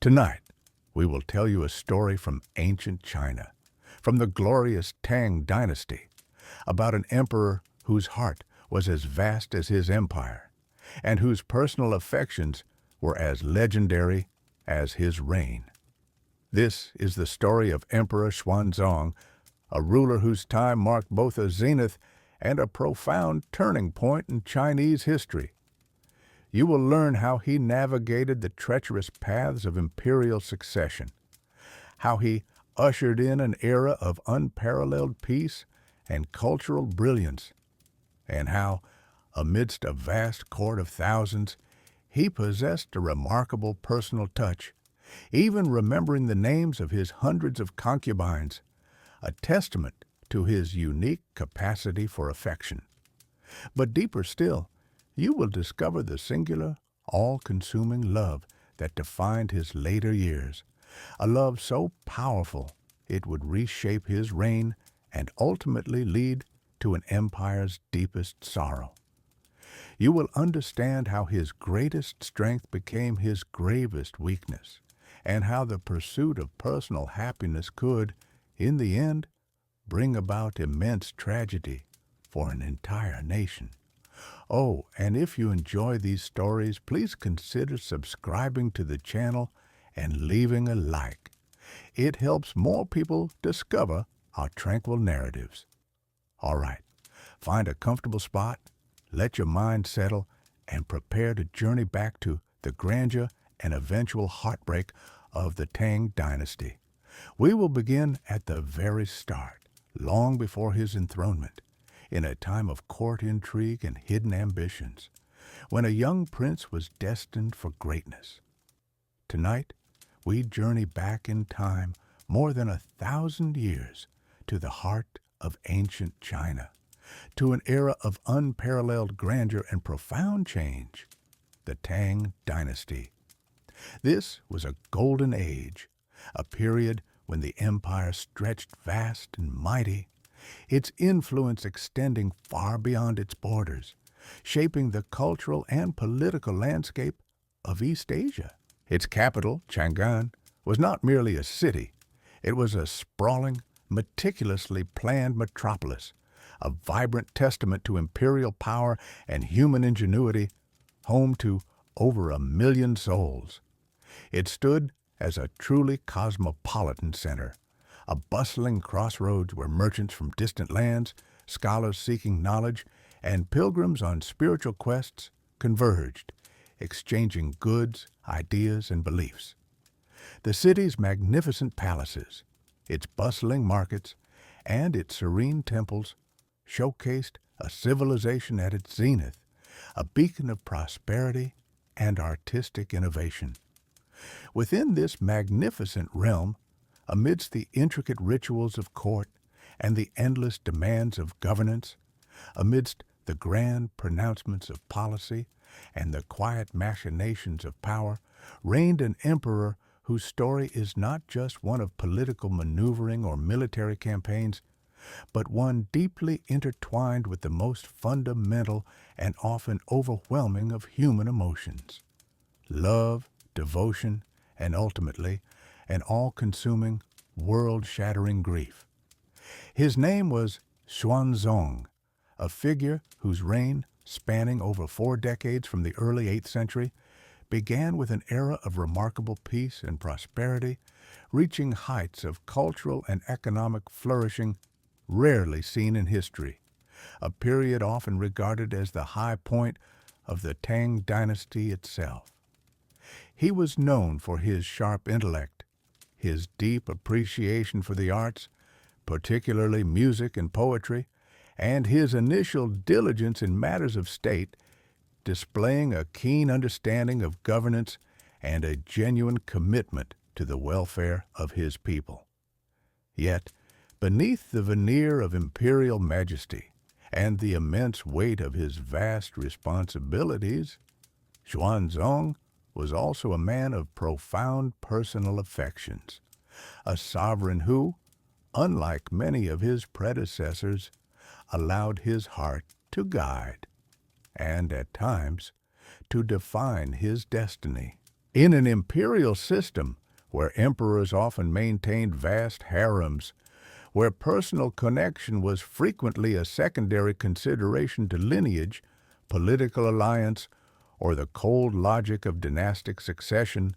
Tonight, we will tell you a story from ancient China, from the glorious Tang dynasty, about an emperor whose heart was as vast as his empire, and whose personal affections were as legendary as his reign. This is the story of Emperor Xuanzong, a ruler whose time marked both a zenith and a profound turning point in Chinese history. You will learn how he navigated the treacherous paths of imperial succession, how he ushered in an era of unparalleled peace and cultural brilliance, and how, amidst a vast court of thousands, he possessed a remarkable personal touch, even remembering the names of his hundreds of concubines, a testament to his unique capacity for affection. But deeper still, you will discover the singular, all-consuming love that defined his later years, a love so powerful it would reshape his reign and ultimately lead to an empire's deepest sorrow. You will understand how his greatest strength became his gravest weakness, and how the pursuit of personal happiness could, in the end, bring about immense tragedy for an entire nation. Oh, and if you enjoy these stories, please consider subscribing to the channel and leaving a like. It helps more people discover our tranquil narratives. All right, find a comfortable spot, let your mind settle, and prepare to journey back to the grandeur and eventual heartbreak of the Tang dynasty. We will begin at the very start, long before his enthronement, in a time of court intrigue and hidden ambitions, when a young prince was destined for greatness. Tonight, we journey back in time more than 1,000 years to the heart of ancient China, to an era of unparalleled grandeur and profound change, the Tang dynasty. This was a golden age, a period when the empire stretched vast and mighty, its influence extending far beyond its borders, shaping the cultural and political landscape of East Asia. Its capital, Chang'an, was not merely a city. It was a sprawling, meticulously planned metropolis, a vibrant testament to imperial power and human ingenuity, home to over 1 million souls. It stood as a truly cosmopolitan center, a bustling crossroads where merchants from distant lands, scholars seeking knowledge, and pilgrims on spiritual quests converged, exchanging goods, ideas, and beliefs. The city's magnificent palaces, its bustling markets, and its serene temples showcased a civilization at its zenith, a beacon of prosperity and artistic innovation. Within this magnificent realm, amidst the intricate rituals of court and the endless demands of governance, amidst the grand pronouncements of policy and the quiet machinations of power, reigned an emperor whose story is not just one of political maneuvering or military campaigns, but one deeply intertwined with the most fundamental and often overwhelming of human emotions: love, devotion, and ultimately, an all-consuming, world-shattering grief. His name was Xuanzong, a figure whose reign, spanning over 4 decades from the early 8th century, began with an era of remarkable peace and prosperity, reaching heights of cultural and economic flourishing rarely seen in history, a period often regarded as the high point of the Tang dynasty itself. He was known for his sharp intellect, his deep appreciation for the arts, particularly music and poetry, and his initial diligence in matters of state, displaying a keen understanding of governance and a genuine commitment to the welfare of his people. Yet, beneath the veneer of imperial majesty and the immense weight of his vast responsibilities, Xuanzong was also a man of profound personal affections, a sovereign who, unlike many of his predecessors, allowed his heart to guide, and at times to define his destiny. In an imperial system where emperors often maintained vast harems, where personal connection was frequently a secondary consideration to lineage, political alliance, or the cold logic of dynastic succession,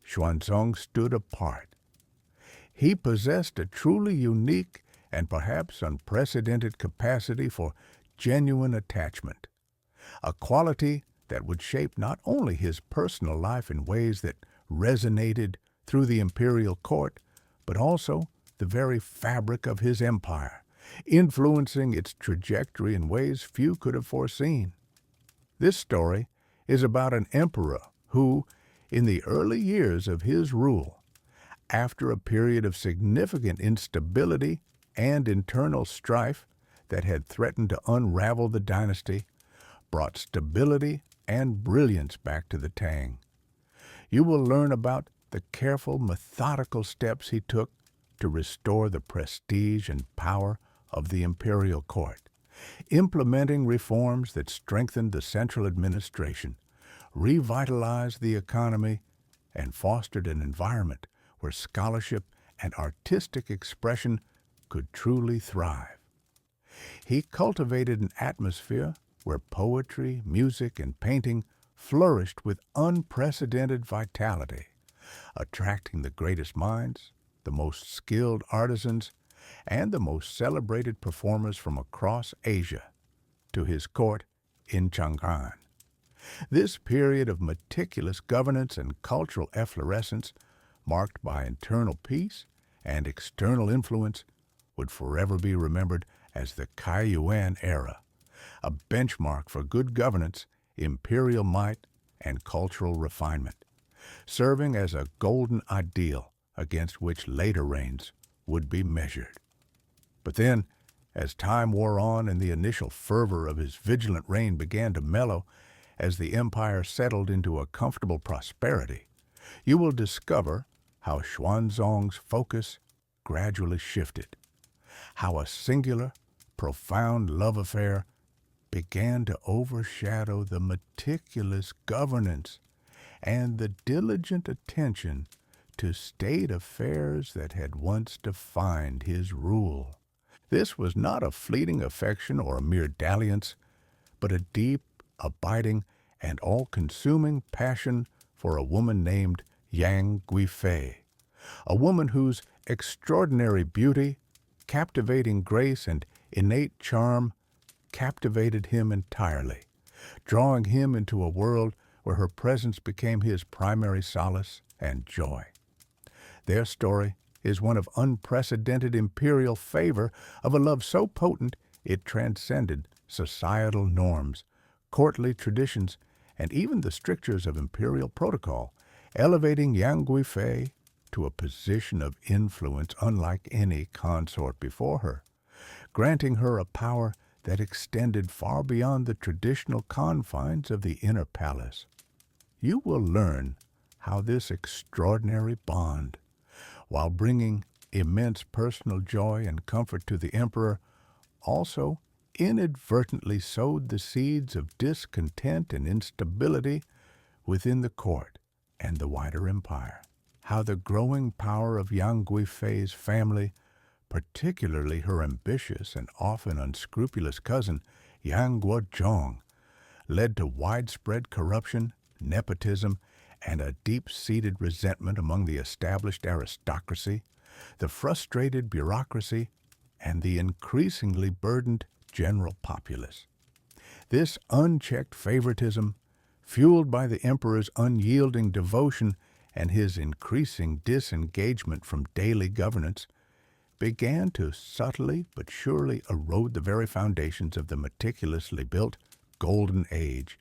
Xuanzong stood apart. He possessed a truly unique and perhaps unprecedented capacity for genuine attachment, a quality that would shape not only his personal life in ways that resonated through the imperial court, but also the very fabric of his empire, influencing its trajectory in ways few could have foreseen. This story is about an emperor who, in the early years of his rule, after a period of significant instability and internal strife that had threatened to unravel the dynasty, brought stability and brilliance back to the Tang. You will learn about the careful, methodical steps he took to restore the prestige and power of the imperial court, implementing reforms that strengthened the central administration, revitalized the economy, and fostered an environment where scholarship and artistic expression could truly thrive. He cultivated an atmosphere where poetry, music, and painting flourished with unprecedented vitality, attracting the greatest minds, the most skilled artisans, and the most celebrated performers from across Asia to his court in Chang'an. This period of meticulous governance and cultural efflorescence, marked by internal peace and external influence, would forever be remembered as the Kaiyuan era, a benchmark for good governance, imperial might, and cultural refinement, serving as a golden ideal against which later reigns would be measured. But then, as time wore on and the initial fervor of his vigilant reign began to mellow, as the empire settled into a comfortable prosperity, you will discover how Xuanzong's focus gradually shifted, how a singular, profound love affair began to overshadow the meticulous governance and the diligent attention to state affairs that had once defined his rule. This was not a fleeting affection or a mere dalliance, but a deep, abiding, and all-consuming passion for a woman named Yang Guifei, a woman whose extraordinary beauty, captivating grace, and innate charm captivated him entirely, drawing him into a world where her presence became his primary solace and joy. Their story is one of unprecedented imperial favor, of a love so potent it transcended societal norms, courtly traditions, and even the strictures of imperial protocol, elevating Yang Guifei to a position of influence unlike any consort before her, granting her a power that extended far beyond the traditional confines of the inner palace. You will learn how this extraordinary bond, while bringing immense personal joy and comfort to the emperor, also inadvertently sowed the seeds of discontent and instability within the court and the wider empire. How the growing power of Yang Guifei's family, particularly her ambitious and often unscrupulous cousin Yang Guozhong, led to widespread corruption, nepotism, and a deep-seated resentment among the established aristocracy, the frustrated bureaucracy, and the increasingly burdened general populace. This unchecked favoritism, fueled by the emperor's unyielding devotion and his increasing disengagement from daily governance, began to subtly but surely erode the very foundations of the meticulously built Golden Age,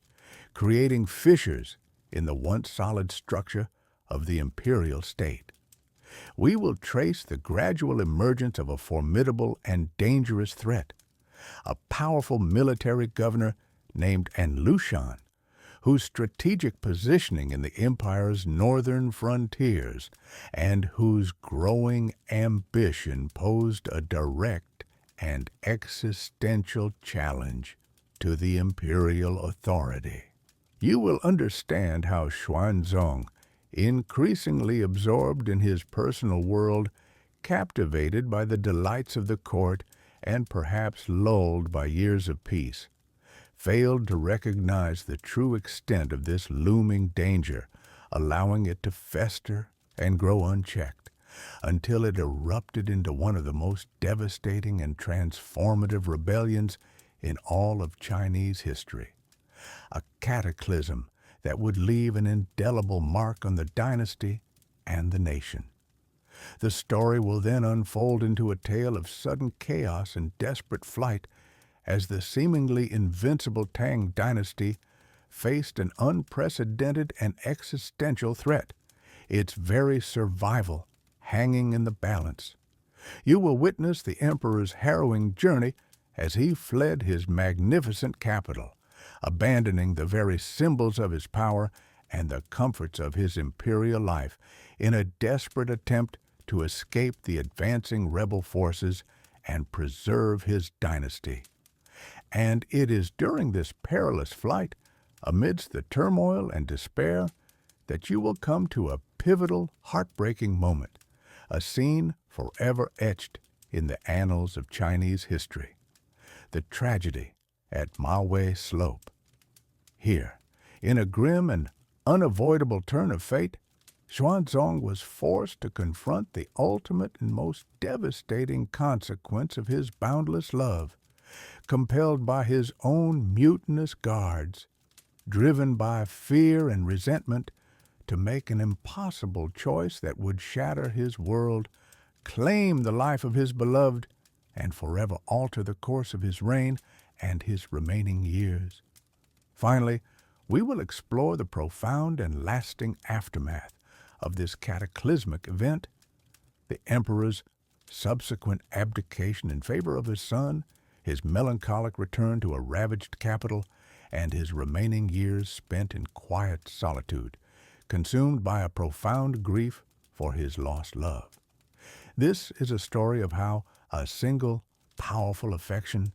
creating fissures in the once solid structure of the imperial state. We will trace the gradual emergence of a formidable and dangerous threat, a powerful military governor named An Lushan, whose strategic positioning in the empire's northern frontiers and whose growing ambition posed a direct and existential challenge to the imperial authority. You will understand how Xuanzong increasingly absorbed in his personal world, captivated by the delights of the court, and perhaps lulled by years of peace, failed to recognize the true extent of this looming danger, allowing it to fester and grow unchecked until it erupted into one of the most devastating and transformative rebellions in all of Chinese history. A cataclysm that would leave an indelible mark on the dynasty and the nation. The story will then unfold into a tale of sudden chaos and desperate flight as the seemingly invincible Tang dynasty faced an unprecedented and existential threat, its very survival hanging in the balance. You will witness the emperor's harrowing journey as he fled his magnificent capital, abandoning the very symbols of his power and the comforts of his imperial life in a desperate attempt to escape the advancing rebel forces and preserve his dynasty. And it is during this perilous flight, amidst the turmoil and despair, that you will come to a pivotal, heartbreaking moment, a scene forever etched in the annals of Chinese history, the tragedy at Maowei Slope. Here, in a grim and unavoidable turn of fate, Xuanzong was forced to confront the ultimate and most devastating consequence of his boundless love, compelled by his own mutinous guards, driven by fear and resentment, to make an impossible choice that would shatter his world, claim the life of his beloved, and forever alter the course of his reign and his remaining years. Finally, we will explore the profound and lasting aftermath of this cataclysmic event, the emperor's subsequent abdication in favor of his son, his melancholic return to a ravaged capital, and his remaining years spent in quiet solitude, consumed by a profound grief for his lost love. This is a story of how a single, powerful affection,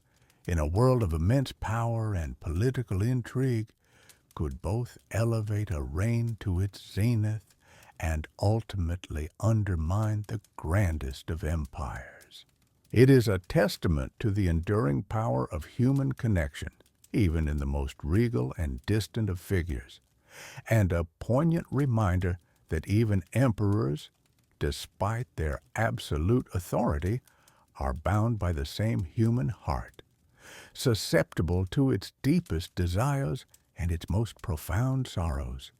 in a world of immense power and political intrigue, could both elevate a reign to its zenith and ultimately undermine the grandest of empires. It is a testament to the enduring power of human connection, even in the most regal and distant of figures, and a poignant reminder that even emperors, despite their absolute authority, are bound by the same human heart, susceptible to its deepest desires and its most profound sorrows.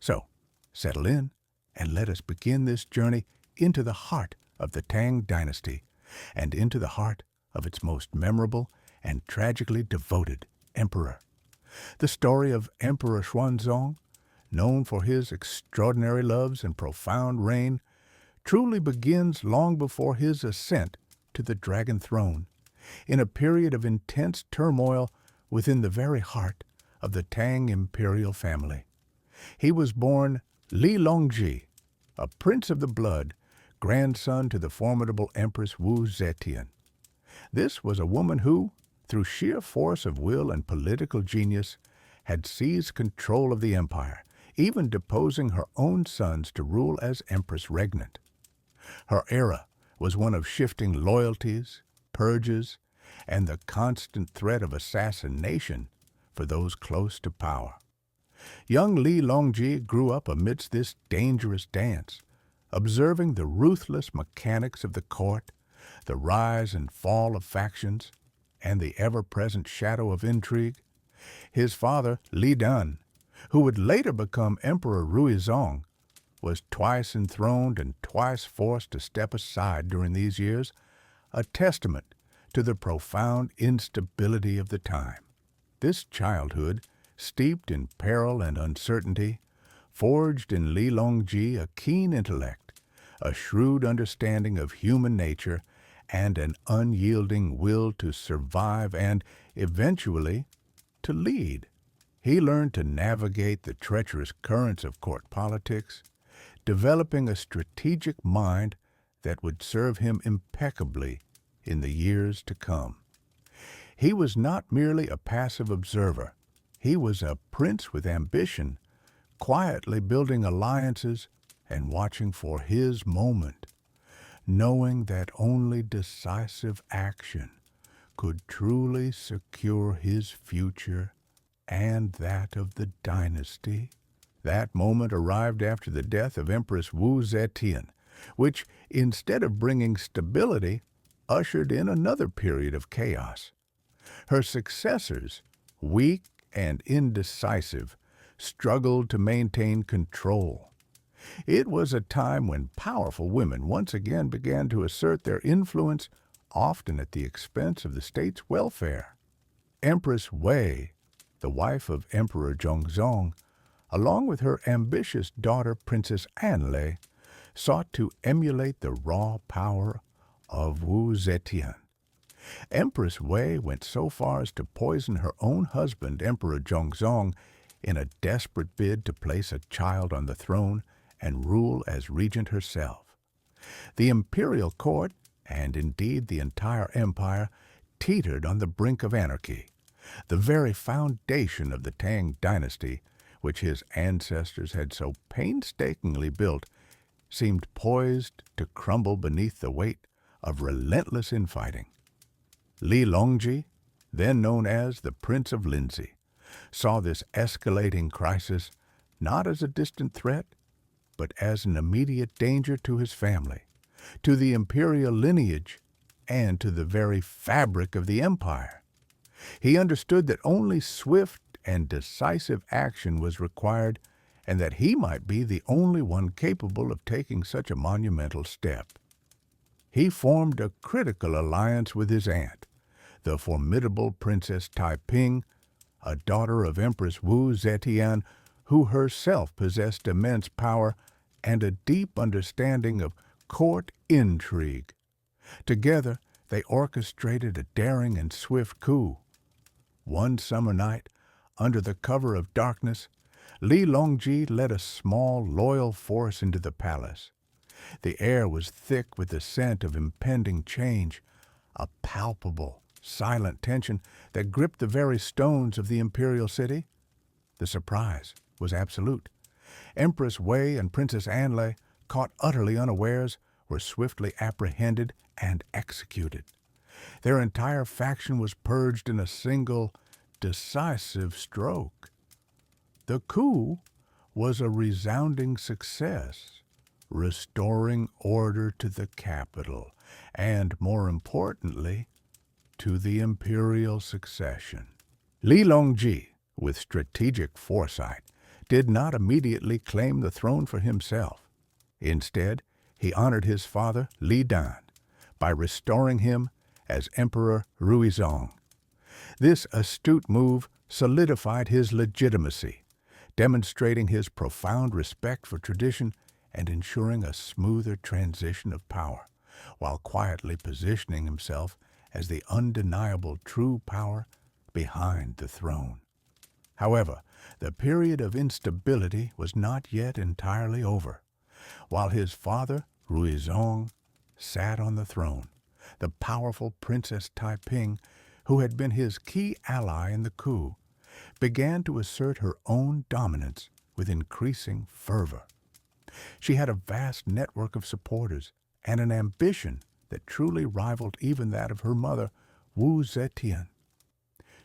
So, settle in and let us begin this journey into the heart of the Tang dynasty and into the heart of its most memorable and tragically devoted emperor. The story of Emperor Xuanzong, known for his extraordinary loves and profound reign, truly begins long before his ascent to the dragon throne, in a period of intense turmoil within the very heart of the Tang imperial family. He was born Li Longji, a prince of the blood, grandson to the formidable Empress Wu Zetian. This was a woman who, through sheer force of will and political genius, had seized control of the empire, even deposing her own sons to rule as empress regnant. Her era was one of shifting loyalties, purges, and the constant threat of assassination for those close to power. Young Li Longji grew up amidst this dangerous dance, observing the ruthless mechanics of the court, the rise and fall of factions, and the ever-present shadow of intrigue. His father, Li Dan, who would later become Emperor Ruizong, was twice enthroned and twice forced to step aside during these years, a testament to the profound instability of the time. This childhood, steeped in peril and uncertainty, forged in Li Longji a keen intellect, a shrewd understanding of human nature, and an unyielding will to survive and, eventually, to lead. He learned to navigate the treacherous currents of court politics, developing a strategic mind that would serve him impeccably in the years to come. He was not merely a passive observer. He was a prince with ambition, quietly building alliances and watching for his moment, knowing that only decisive action could truly secure his future and that of the dynasty. That moment arrived after the death of Empress Wu Zetian, which, instead of bringing stability, ushered in another period of chaos. Her successors, weak and indecisive, struggled to maintain control. It was a time when powerful women once again began to assert their influence, often at the expense of the state's welfare. Empress Wei, the wife of Emperor Zhongzong, along with her ambitious daughter Princess Anlei, sought to emulate the raw power of Wu Zetian. Empress Wei went so far as to poison her own husband, Emperor Zhongzong, in a desperate bid to place a child on the throne and rule as regent herself. The imperial court, and indeed the entire empire, teetered on the brink of anarchy. The very foundation of the Tang dynasty, which his ancestors had so painstakingly built, seemed poised to crumble beneath the weight of relentless infighting. Li Longji, then known as the Prince of Lindsey, saw this escalating crisis not as a distant threat, but as an immediate danger to his family, to the imperial lineage, and to the very fabric of the empire. He understood that only swift and decisive action was required, and that he might be the only one capable of taking such a monumental step. He formed a critical alliance with his aunt, the formidable Princess Taiping, a daughter of Empress Wu Zetian, who herself possessed immense power and a deep understanding of court intrigue. Together, they orchestrated a daring and swift coup. One summer night, under the cover of darkness, Li Longji led a small, loyal force into the palace. The air was thick with the scent of impending change, a palpable, silent tension that gripped the very stones of the imperial city. The surprise was absolute. Empress Wei and Princess Anlei, caught utterly unawares, were swiftly apprehended and executed. Their entire faction was purged in a single, decisive stroke. The coup was a resounding success, restoring order to the capital and, more importantly, to the imperial succession. Li Longji, with strategic foresight, did not immediately claim the throne for himself. Instead, he honored his father, Li Dan, by restoring him as Emperor Ruizong. This astute move solidified his legitimacy, demonstrating his profound respect for tradition and ensuring a smoother transition of power, while quietly positioning himself as the undeniable true power behind the throne. However, the period of instability was not yet entirely over. While his father, Ruizong, sat on the throne, the powerful Princess Taiping, who had been his key ally in the coup, began to assert her own dominance with increasing fervor. She had a vast network of supporters and an ambition that truly rivaled even that of her mother, Wu Zetian.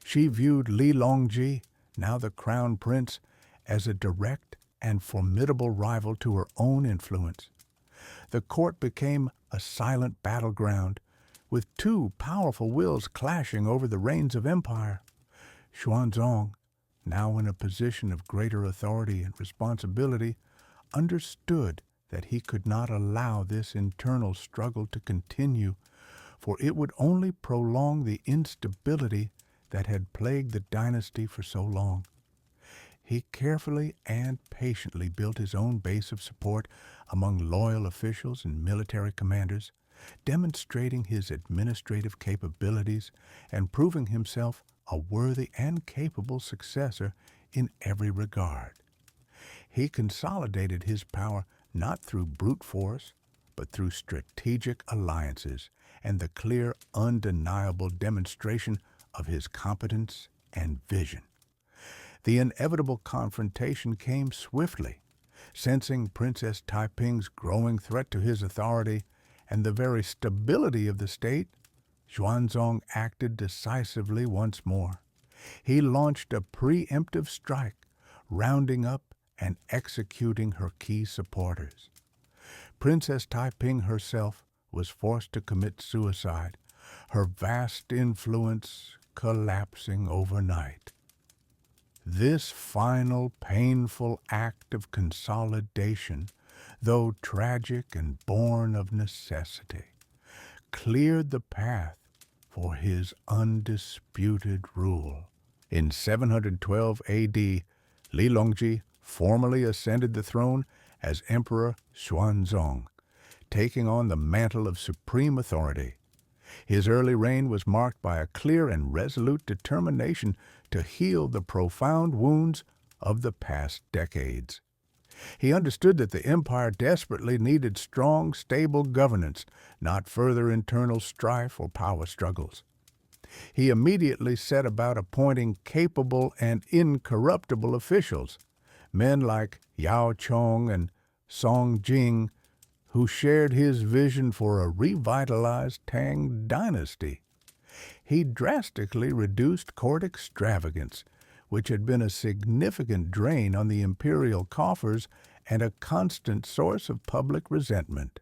She viewed Li Longji, now the crown prince, as a direct and formidable rival to her own influence. The court became a silent battleground, with two powerful wills clashing over the reins of empire. Xuanzong, now in a position of greater authority and responsibility, understood that he could not allow this internal struggle to continue, for it would only prolong the instability that had plagued the dynasty for so long. He carefully and patiently built his own base of support among loyal officials and military commanders, demonstrating his administrative capabilities and proving himself a worthy and capable successor in every regard. He consolidated his power not through brute force, but through strategic alliances and the clear, undeniable demonstration of his competence and vision. The inevitable confrontation came swiftly. Sensing Princess Taiping's growing threat to his authority and the very stability of the state, Xuanzong acted decisively once more. He launched a preemptive strike, rounding up and executing her key supporters. Princess Taiping herself was forced to commit suicide, her vast influence collapsing overnight. This final, painful act of consolidation, though tragic and born of necessity, cleared the path for his undisputed rule. In 712 A.D., Li Longji formally ascended the throne as Emperor Xuanzong, taking on the mantle of supreme authority. His early reign was marked by a clear and resolute determination to heal the profound wounds of the past decades. He understood that the empire desperately needed strong, stable governance, not further internal strife or power struggles. He immediately set about appointing capable and incorruptible officials, men like Yao Chong and Song Jing, who shared his vision for a revitalized Tang dynasty. He drastically reduced court extravagance, which had been a significant drain on the imperial coffers and a constant source of public resentment.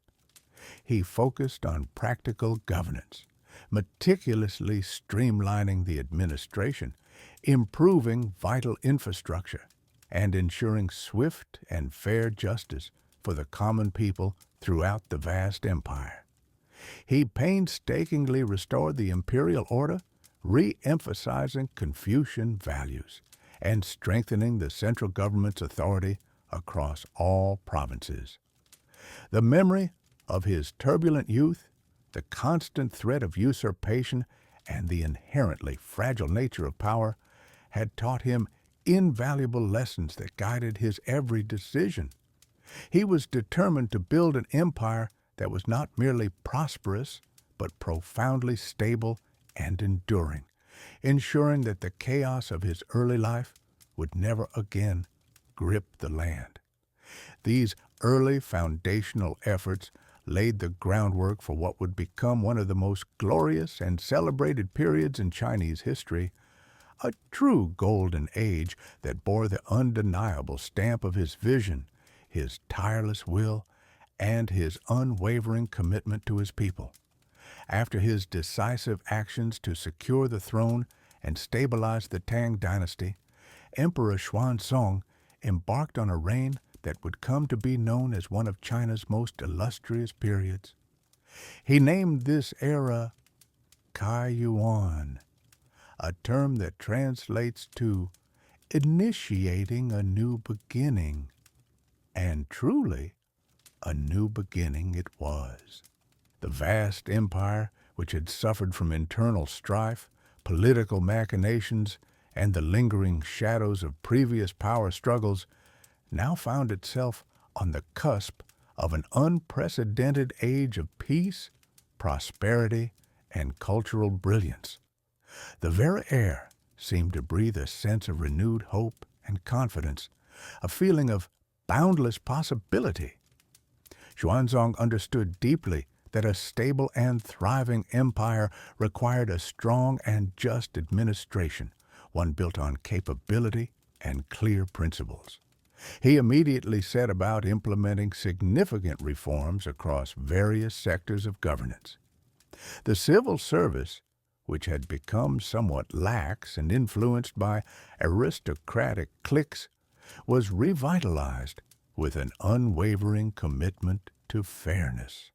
He focused on practical governance, meticulously streamlining the administration, improving vital infrastructure, and ensuring swift and fair justice for the common people throughout the vast empire. He painstakingly restored the imperial order, re-emphasizing Confucian values and strengthening the central government's authority across all provinces. The memory of his turbulent youth, the constant threat of usurpation, and the inherently fragile nature of power had taught him invaluable lessons that guided his every decision. He was determined to build an empire that was not merely prosperous, but profoundly stable and enduring, ensuring that the chaos of his early life would never again grip the land. These early foundational efforts laid the groundwork for what would become one of the most glorious and celebrated periods in Chinese history, a true golden age that bore the undeniable stamp of his vision, his tireless will, and his unwavering commitment to his people. After his decisive actions to secure the throne and stabilize the Tang dynasty, Emperor Xuanzong embarked on a reign that would come to be known as one of China's most illustrious periods. He named this era Kai Yuan, a term that translates to initiating a new beginning. And truly, a new beginning it was. The vast empire, which had suffered from internal strife, political machinations, and the lingering shadows of previous power struggles, now found itself on the cusp of an unprecedented age of peace, prosperity, and cultural brilliance. The very air seemed to breathe a sense of renewed hope and confidence, a feeling of boundless possibility. Xuanzong understood deeply that a stable and thriving empire required a strong and just administration, one built on capability and clear principles. He immediately set about implementing significant reforms across various sectors of governance. The civil service, which had become somewhat lax and influenced by aristocratic cliques, was revitalized with an unwavering commitment to fairness.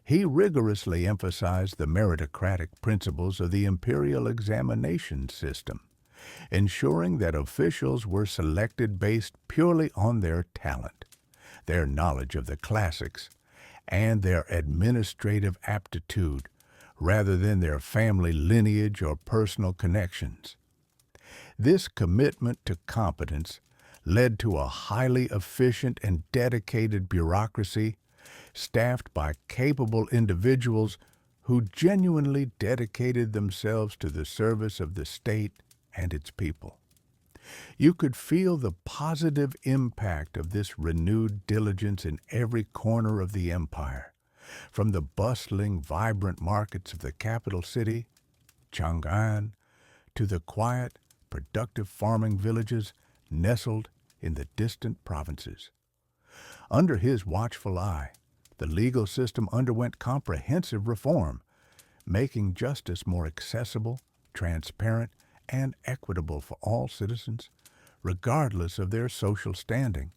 He rigorously emphasized the meritocratic principles of the imperial examination system, ensuring that officials were selected based purely on their talent, their knowledge of the classics, and their administrative aptitude, rather than their family lineage or personal connections. This commitment to competence led to a highly efficient and dedicated bureaucracy staffed by capable individuals who genuinely dedicated themselves to the service of the state and its people. You could feel the positive impact of this renewed diligence in every corner of the empire, from the bustling, vibrant markets of the capital city, Chang'an, to the quiet, productive farming villages nestled in the distant provinces. Under his watchful eye, the legal system underwent comprehensive reform, making justice more accessible, transparent, and equitable for all citizens, regardless of their social standing.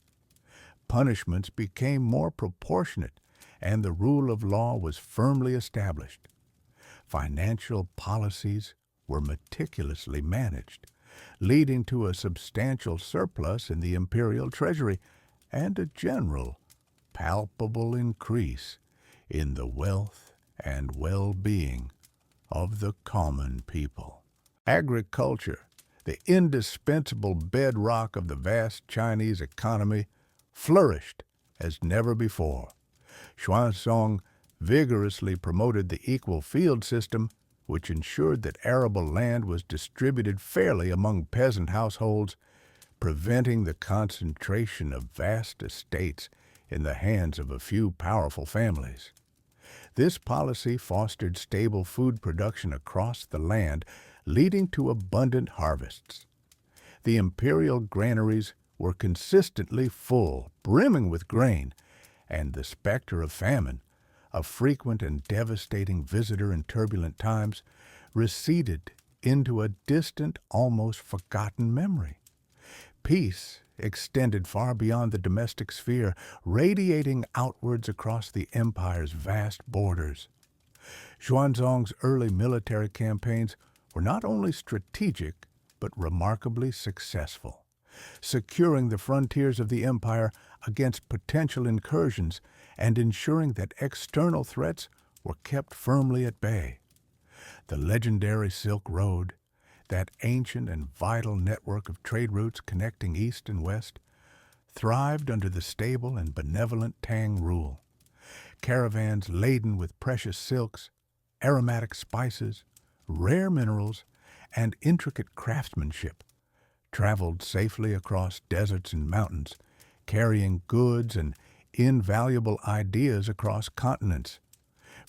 Punishments became more proportionate, and the rule of law was firmly established. Financial policies were meticulously managed, leading to a substantial surplus in the imperial treasury and a general, palpable increase in the wealth and well-being of the common people. Agriculture, the indispensable bedrock of the vast Chinese economy, flourished as never before. Xuanzong vigorously promoted the equal field system, which ensured that arable land was distributed fairly among peasant households, preventing the concentration of vast estates in the hands of a few powerful families. This policy fostered stable food production across the land, leading to abundant harvests. The imperial granaries were consistently full, brimming with grain, and the specter of famine, a frequent and devastating visitor in turbulent times, receded into a distant, almost forgotten memory. Peace extended far beyond the domestic sphere, radiating outwards across the empire's vast borders. Xuanzong's early military campaigns were not only strategic, but remarkably successful, securing the frontiers of the empire against potential incursions and ensuring that external threats were kept firmly at bay. The legendary Silk Road, that ancient and vital network of trade routes connecting East and West, thrived under the stable and benevolent Tang rule. Caravans laden with precious silks, aromatic spices, rare minerals, and intricate craftsmanship traveled safely across deserts and mountains, carrying goods and invaluable ideas across continents,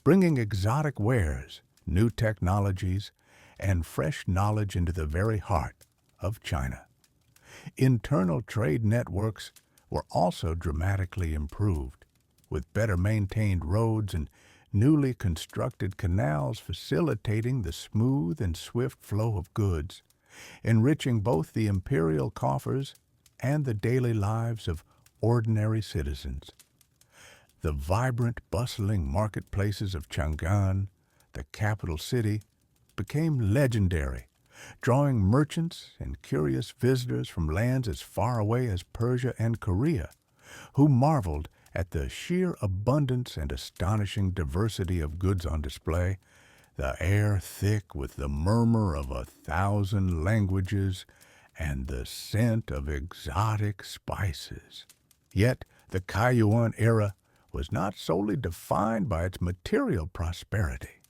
bringing exotic wares, new technologies, and fresh knowledge into the very heart of China. Internal trade networks were also dramatically improved, with better maintained roads and newly constructed canals facilitating the smooth and swift flow of goods, enriching both the imperial coffers and the daily lives of ordinary citizens. The vibrant, bustling marketplaces of Chang'an, the capital city, became legendary, drawing merchants and curious visitors from lands as far away as Persia and Korea, who marveled at the sheer abundance and astonishing diversity of goods on display, the air thick with the murmur of 1,000 languages and the scent of exotic spices. Yet the Kaiyuan era was not solely defined by its material prosperity.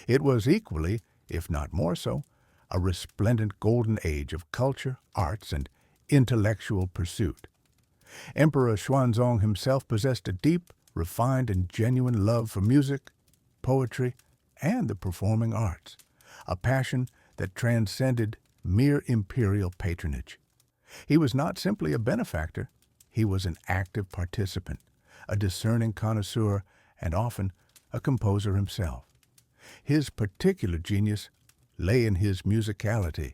It was equally, if not more so, a resplendent golden age of culture, arts, and intellectual pursuit. Emperor Xuanzong himself possessed a deep, refined, and genuine love for music, poetry, and the performing arts, a passion that transcended mere imperial patronage. He was not simply a benefactor, he was an active participant, a discerning connoisseur, and often a composer himself. His particular genius lay in his musicality.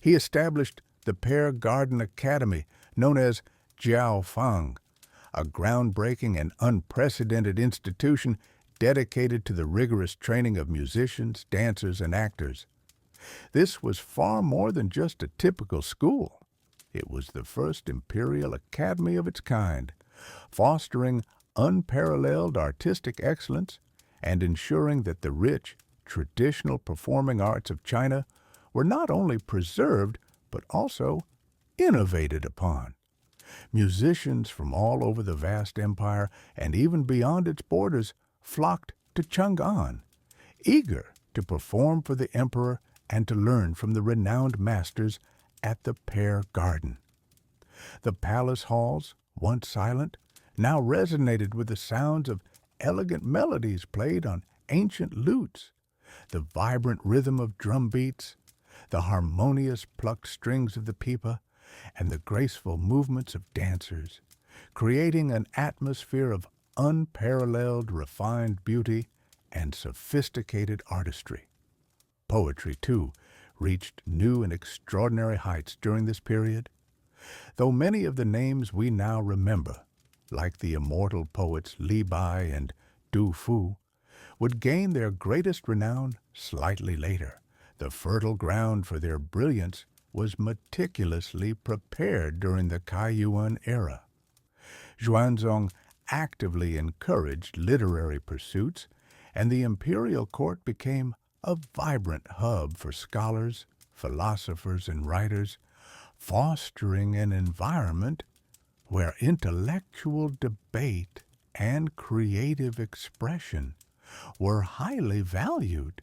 He established the Pear Garden Academy, known as Jiao Fang, a groundbreaking and unprecedented institution dedicated to the rigorous training of musicians, dancers, and actors. This was far more than just a typical school. It was the first imperial academy of its kind, fostering unparalleled artistic excellence and ensuring that the rich, traditional performing arts of China were not only preserved, but also innovated upon. Musicians from all over the vast empire and even beyond its borders flocked to Chang'an, eager to perform for the emperor and to learn from the renowned masters at the Pear Garden. The palace halls, once silent, now resonated with the sounds of elegant melodies played on ancient lutes, the vibrant rhythm of drum beats, the harmonious plucked strings of the pipa, and the graceful movements of dancers, creating an atmosphere of unparalleled refined beauty and sophisticated artistry. Poetry, too, reached new and extraordinary heights during this period. Though many of the names we now remember, like the immortal poets Li Bai and Du Fu, would gain their greatest renown slightly later, the fertile ground for their brilliance was meticulously prepared during the Kaiyuan era. Xuanzong actively encouraged literary pursuits, and the imperial court became a vibrant hub for scholars, philosophers, and writers, fostering an environment where intellectual debate and creative expression were highly valued.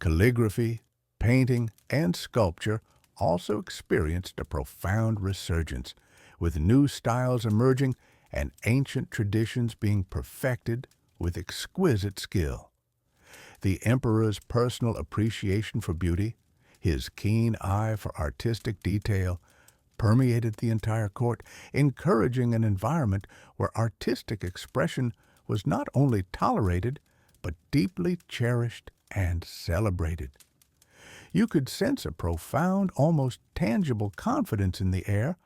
Calligraphy, painting, and sculpture also experienced a profound resurgence, with new styles emerging and ancient traditions being perfected with exquisite skill. The emperor's personal appreciation for beauty, his keen eye for artistic detail, permeated the entire court, encouraging an environment where artistic expression was not only tolerated, but deeply cherished and celebrated. You could sense a profound, almost tangible confidence in the air,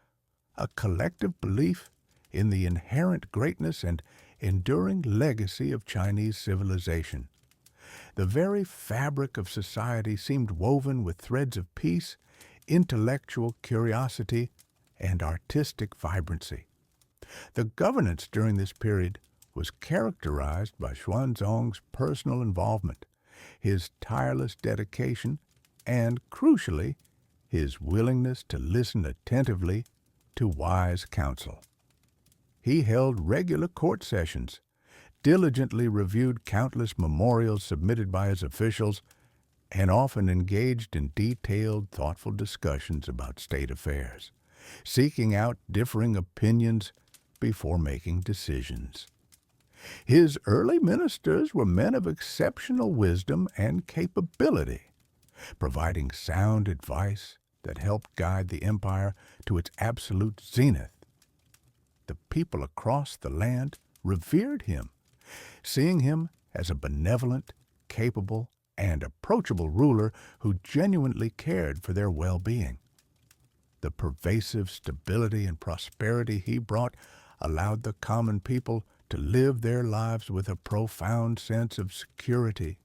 a collective belief in the inherent greatness and enduring legacy of Chinese civilization. The very fabric of society seemed woven with threads of peace, intellectual curiosity, and artistic vibrancy. The governance during this period was characterized by Xuanzong's personal involvement, his tireless dedication, and, crucially, his willingness to listen attentively to wise counsel. He held regular court sessions, diligently reviewed countless memorials submitted by his officials, and often engaged in detailed, thoughtful discussions about state affairs, seeking out differing opinions before making decisions. His early ministers were men of exceptional wisdom and capability, providing sound advice that helped guide the empire to its absolute zenith. The people across the land revered him, seeing him as a benevolent, capable, and approachable ruler who genuinely cared for their well-being. The pervasive stability and prosperity he brought allowed the common people to live their lives with a profound sense of security,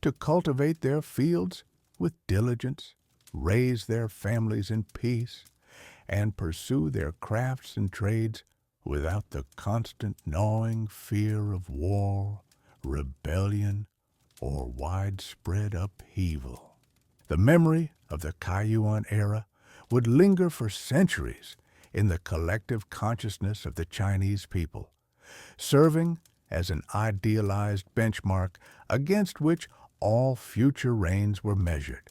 to cultivate their fields with diligence, raise their families in peace, and pursue their crafts and trades without the constant gnawing fear of war, rebellion, or widespread upheaval. The memory of the Kaiyuan era would linger for centuries in the collective consciousness of the Chinese people, serving as an idealized benchmark against which all future reigns were measured,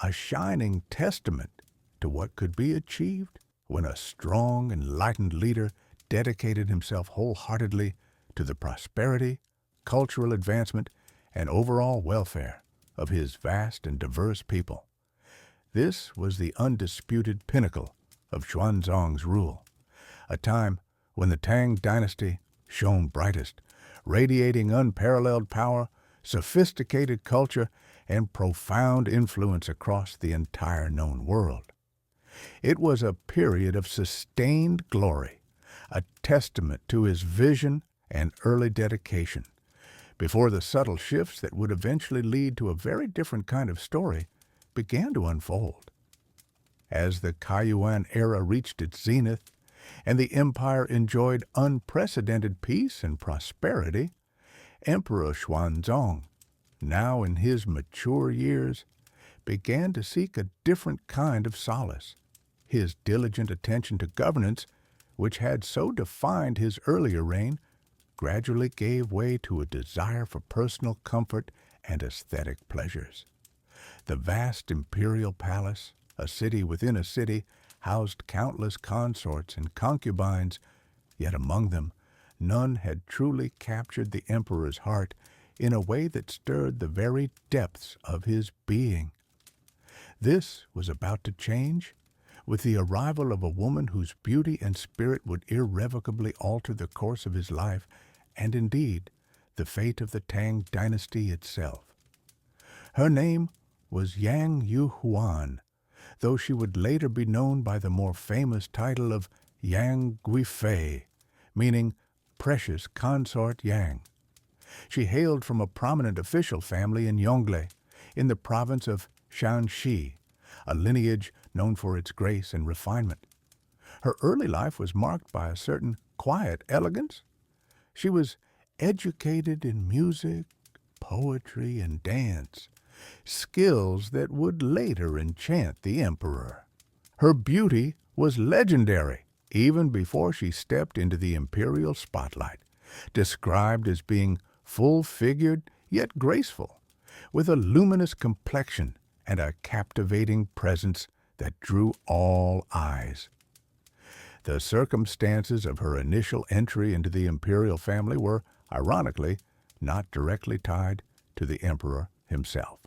a shining testament to what could be achieved when a strong, enlightened leader dedicated himself wholeheartedly to the prosperity, cultural advancement, and overall welfare of his vast and diverse people. This was the undisputed pinnacle of Xuanzong's rule, a time when the Tang dynasty shone brightest, radiating unparalleled power, sophisticated culture, and profound influence across the entire known world. It was a period of sustained glory, a testament to his vision and early dedication, before the subtle shifts that would eventually lead to a very different kind of story began to unfold. As the Kaiyuan era reached its zenith, and the empire enjoyed unprecedented peace and prosperity, Emperor Xuanzong, now in his mature years, began to seek a different kind of solace. His diligent attention to governance, which had so defined his earlier reign, gradually gave way to a desire for personal comfort and aesthetic pleasures. The vast imperial palace, a city within a city, housed countless consorts and concubines, yet among them none had truly captured the emperor's heart in a way that stirred the very depths of his being. This was about to change with the arrival of a woman whose beauty and spirit would irrevocably alter the course of his life and indeed the fate of the Tang dynasty itself. Her name was Yang Yu Huan, though she would later be known by the more famous title of Yang Guifei, meaning precious consort Yang. She hailed from a prominent official family in Yongle, in the province of Shanxi, a lineage known for its grace and refinement. Her early life was marked by a certain quiet elegance. She was educated in music, poetry, and dance, skills that would later enchant the emperor. Her beauty was legendary even before she stepped into the imperial spotlight, described as being full-figured yet graceful, with a luminous complexion and a captivating presence that drew all eyes. The circumstances of her initial entry into the imperial family were, ironically, not directly tied to the emperor himself.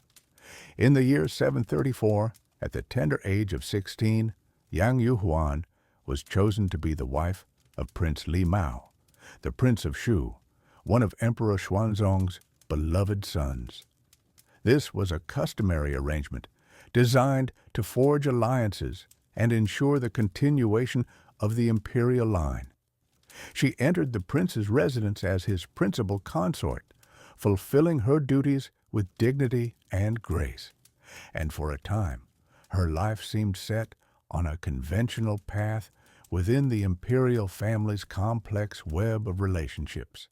In the year 734, at the tender age of 16, Yang Yuhuan was chosen to be the wife of Prince Li Mao, the Prince of Shu, one of Emperor Xuanzong's beloved sons. This was a customary arrangement designed to forge alliances and ensure the continuation of the imperial line. She entered the prince's residence as his principal consort, fulfilling her duties with dignity and grace. And for a time, her life seemed set on a conventional path within the imperial family's complex web of relationships.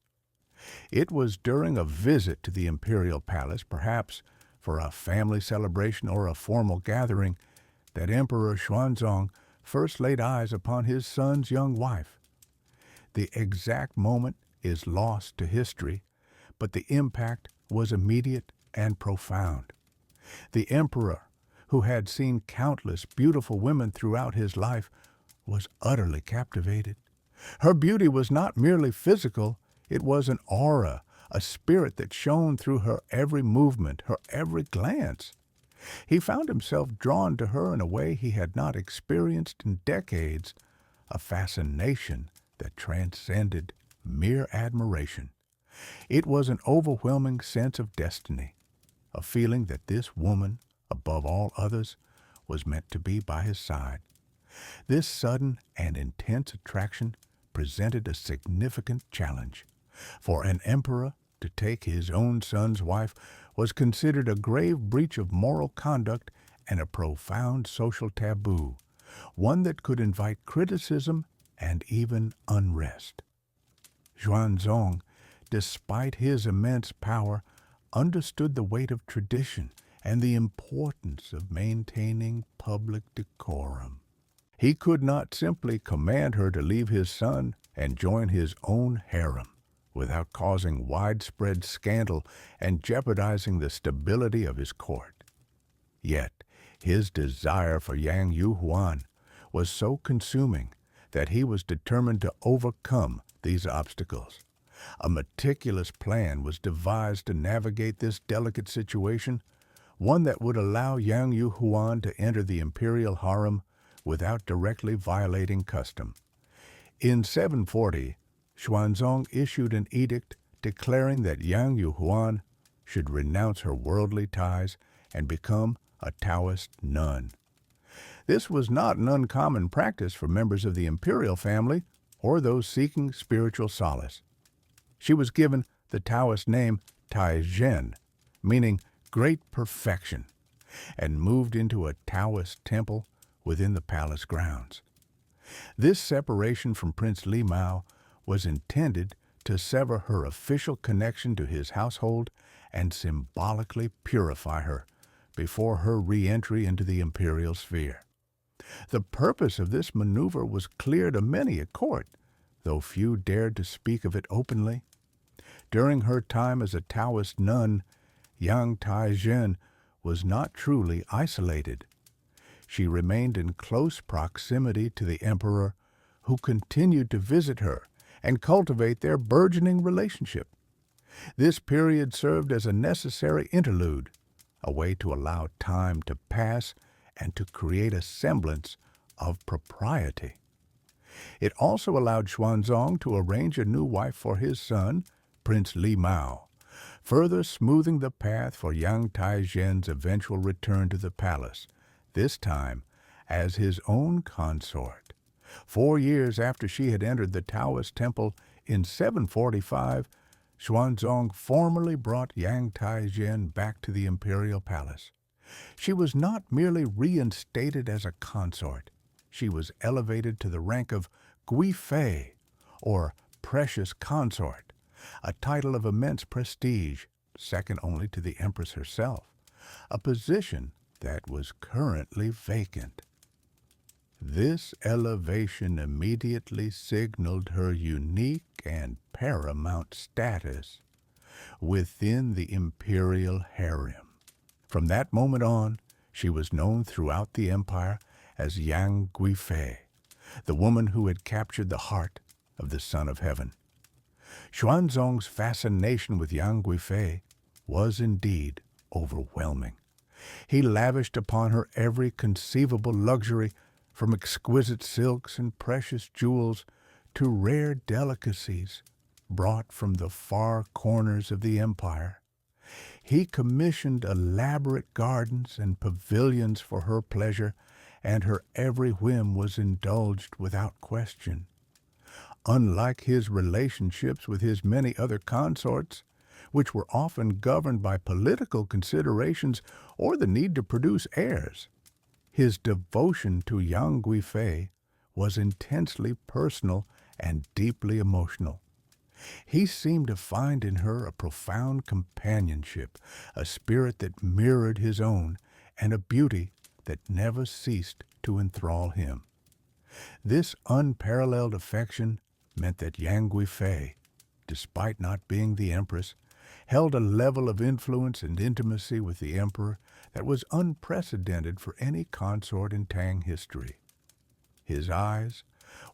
It was during a visit to the imperial palace, perhaps for a family celebration or a formal gathering, that Emperor Xuanzong first laid eyes upon his son's young wife. The exact moment is lost to history, but the impact was immediate and profound. The emperor, who had seen countless beautiful women throughout his life, was utterly captivated. Her beauty was not merely physical, it was an aura, a spirit that shone through her every movement, her every glance. He found himself drawn to her in a way he had not experienced in decades, a fascination that transcended mere admiration. It was an overwhelming sense of destiny, a feeling that this woman, above all others, was meant to be by his side. This sudden and intense attraction presented a significant challenge. For an emperor to take his own son's wife was considered a grave breach of moral conduct and a profound social taboo, one that could invite criticism and even unrest. Xuanzong, despite his immense power, understood the weight of tradition and the importance of maintaining public decorum. He could not simply command her to leave his son and join his own harem without causing widespread scandal and jeopardizing the stability of his court. Yet, his desire for Yang Yuhuan was so consuming that he was determined to overcome these obstacles. A meticulous plan was devised to navigate this delicate situation, one that would allow Yang Yuhuan to enter the imperial harem without directly violating custom. In 740, Xuanzong issued an edict declaring that Yang Yuhuan should renounce her worldly ties and become a Taoist nun. This was not an uncommon practice for members of the imperial family or those seeking spiritual solace. She was given the Taoist name Tai Zhen, meaning great perfection, and moved into a Taoist temple within the palace grounds. This separation from Prince Li Mao was intended to sever her official connection to his household and symbolically purify her before her re-entry into the imperial sphere. The purpose of this maneuver was clear to many at court, though few dared to speak of it openly. During her time as a Taoist nun, Yang Tai Zhen was not truly isolated. she remained in close proximity to the emperor, who continued to visit her and cultivate their burgeoning relationship. This period served as a necessary interlude, a way to allow time to pass and to create a semblance of propriety. It also allowed Xuanzong to arrange a new wife for his son, Prince Li Mao, further smoothing the path for Yang Taizhen's eventual return to the palace, this time as his own consort. 4 years after she had entered the Taoist temple in 745, Xuanzong formally brought Yang Taizhen back to the imperial palace. She was not merely reinstated as a consort. She was elevated to the rank of Guifei, or precious consort, a title of immense prestige, second only to the empress herself, a position that was currently vacant. This elevation immediately signaled her unique and paramount status within the imperial harem. From that moment on, she was known throughout the empire as Yang Guifei, the woman who had captured the heart of the Son of Heaven. Xuanzong's fascination with Yang Guifei was indeed overwhelming. He lavished upon her every conceivable luxury, from exquisite silks and precious jewels to rare delicacies brought from the far corners of the empire. He commissioned elaborate gardens and pavilions for her pleasure, and her every whim was indulged without question. Unlike his relationships with his many other consorts, which were often governed by political considerations or the need to produce heirs, his devotion to Yang Guifei was intensely personal and deeply emotional. He seemed to find in her a profound companionship, a spirit that mirrored his own, and a beauty that never ceased to enthrall him. This unparalleled affection meant that Yang Guifei, despite not being the empress, held a level of influence and intimacy with the emperor that was unprecedented for any consort in Tang history. His eyes,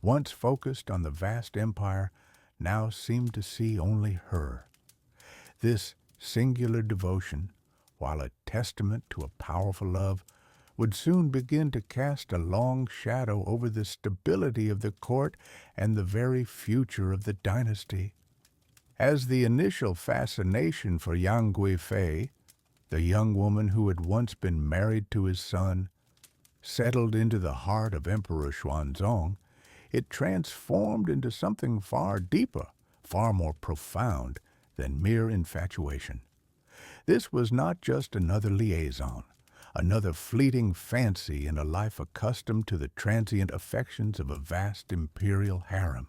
once focused on the vast empire, now seemed to see only her. This singular devotion, while a testament to a powerful love, would soon begin to cast a long shadow over the stability of the court and the very future of the dynasty. As the initial fascination for Yang Guifei, the young woman who had once been married to his son, settled into the heart of Emperor Xuanzong, it transformed into something far deeper, far more profound than mere infatuation. This was not just another liaison, another fleeting fancy in a life accustomed to the transient affections of a vast imperial harem.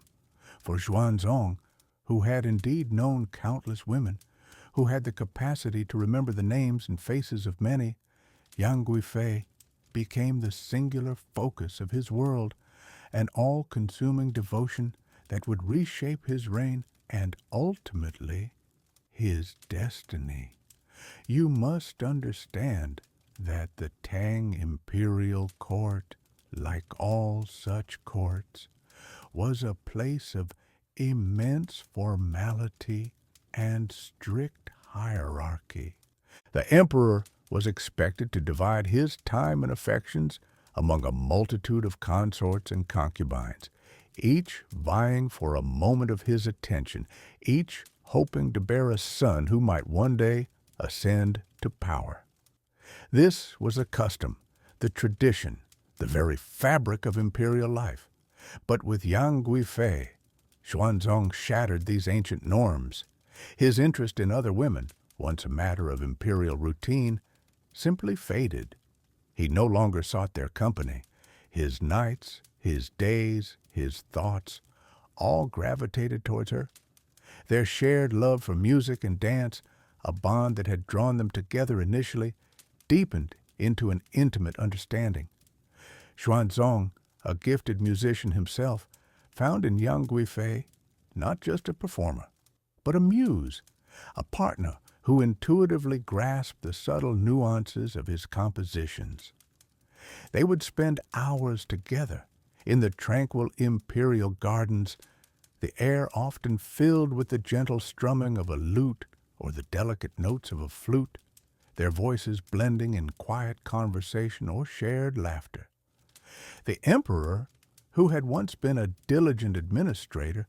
For Xuanzong, who had indeed known countless women, who had the capacity to remember the names and faces of many, Yang Guifei became the singular focus of his world, an all-consuming devotion that would reshape his reign and ultimately his destiny. You must understand that the Tang imperial court, like all such courts, was a place of immense formality and strict hierarchy. The emperor was expected to divide his time and affections among a multitude of consorts and concubines, each vying for a moment of his attention, each hoping to bear a son who might one day ascend to power. This was a custom, the tradition, the very fabric of imperial life. But with Yang Guifei, Xuanzong shattered these ancient norms. His interest in other women, once a matter of imperial routine, simply faded. He no longer sought their company. His nights, his days, his thoughts, all gravitated towards her. Their shared love for music and dance, a bond that had drawn them together initially, deepened into an intimate understanding. Xuanzong, a gifted musician himself, found in Yang Guifei not just a performer, but a muse, a partner who intuitively grasped the subtle nuances of his compositions. They would spend hours together in the tranquil imperial gardens, the air often filled with the gentle strumming of a lute or the delicate notes of a flute, their voices blending in quiet conversation or shared laughter. The emperor, who had once been a diligent administrator,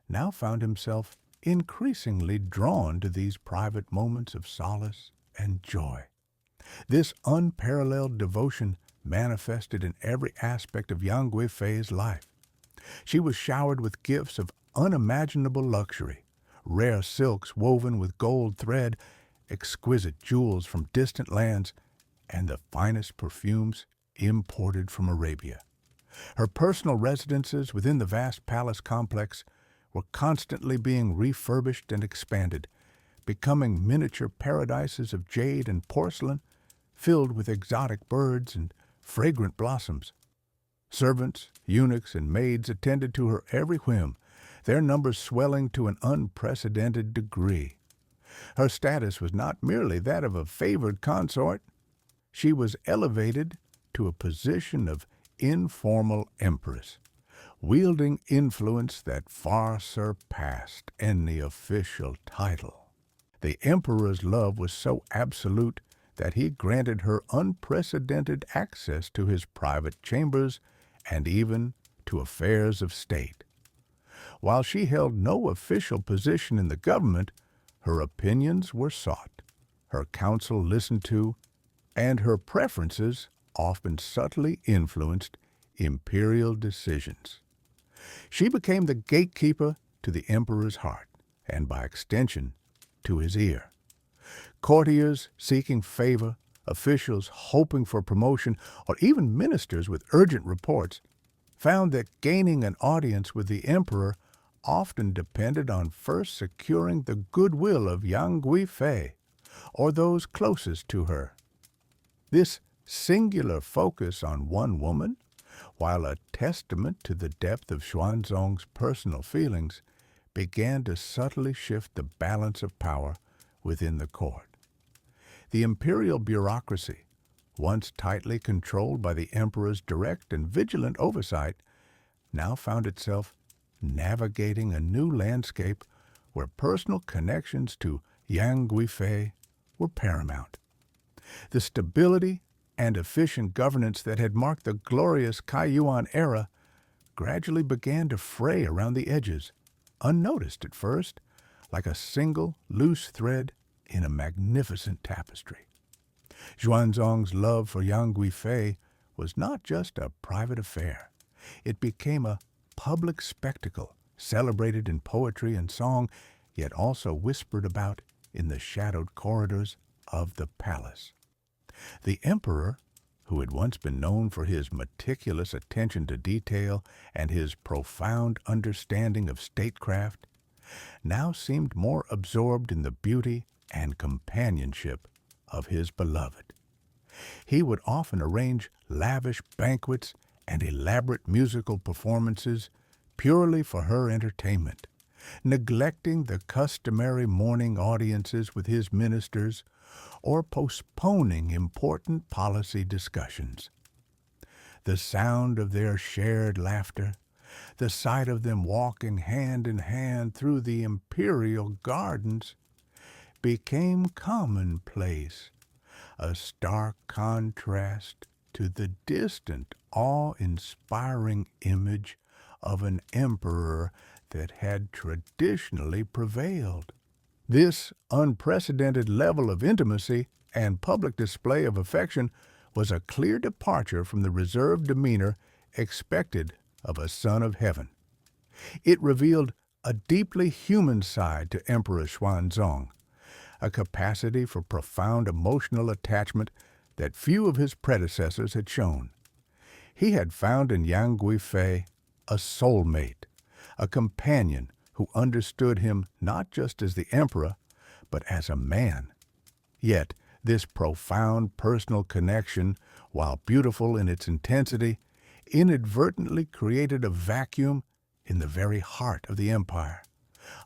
now found himself increasingly drawn to these private moments of solace and joy. This unparalleled devotion manifested in every aspect of Yang Guifei's life. She was showered with gifts of unimaginable luxury, rare silks woven with gold thread, exquisite jewels from distant lands, and the finest perfumes imported from Arabia. Her personal residences within the vast palace complex were constantly being refurbished and expanded, becoming miniature paradises of jade and porcelain, filled with exotic birds and fragrant blossoms. Servants, eunuchs, and maids attended to her every whim, their numbers swelling to an unprecedented degree. Her status was not merely that of a favored consort. She was elevated to a position of informal empress, wielding influence that far surpassed any official title. The emperor's love was so absolute that he granted her unprecedented access to his private chambers and even to affairs of state. While she held no official position in the government, her opinions were sought, her counsel listened to, and her preferences often subtly influenced imperial decisions. She became the gatekeeper to the emperor's heart, and by extension, to his ear. Courtiers seeking favor, officials hoping for promotion, or even ministers with urgent reports found that gaining an audience with the emperor often depended on first securing the goodwill of Yang Guifei or those closest to her. This singular focus on one woman, while a testament to the depth of Xuanzong's personal feelings, began to subtly shift the balance of power within the court. The imperial bureaucracy, once tightly controlled by the emperor's direct and vigilant oversight, now found itself navigating a new landscape where personal connections to Yang Guifei were paramount. The stability and efficient governance that had marked the glorious Kaiyuan era gradually began to fray around the edges, unnoticed at first, like a single loose thread in a magnificent tapestry. Xuanzong's love for Yang Guifei was not just a private affair. It became a public spectacle, celebrated in poetry and song, yet also whispered about in the shadowed corridors of the palace. The emperor, who had once been known for his meticulous attention to detail and his profound understanding of statecraft, now seemed more absorbed in the beauty and companionship of his beloved. He would often arrange lavish banquets and elaborate musical performances purely for her entertainment, neglecting the customary morning audiences with his ministers or postponing important policy discussions. The sound of their shared laughter, the sight of them walking hand in hand through the imperial gardens, became commonplace, a stark contrast to the distant, awe-inspiring image of an emperor that had traditionally prevailed. This unprecedented level of intimacy and public display of affection was a clear departure from the reserved demeanor expected of a son of heaven. It revealed a deeply human side to Emperor Xuanzong, a capacity for profound emotional attachment that few of his predecessors had shown. He had found in Yang Guifei a soulmate, a companion who understood him not just as the emperor, but as a man. Yet this profound personal connection, while beautiful in its intensity, inadvertently created a vacuum in the very heart of the empire,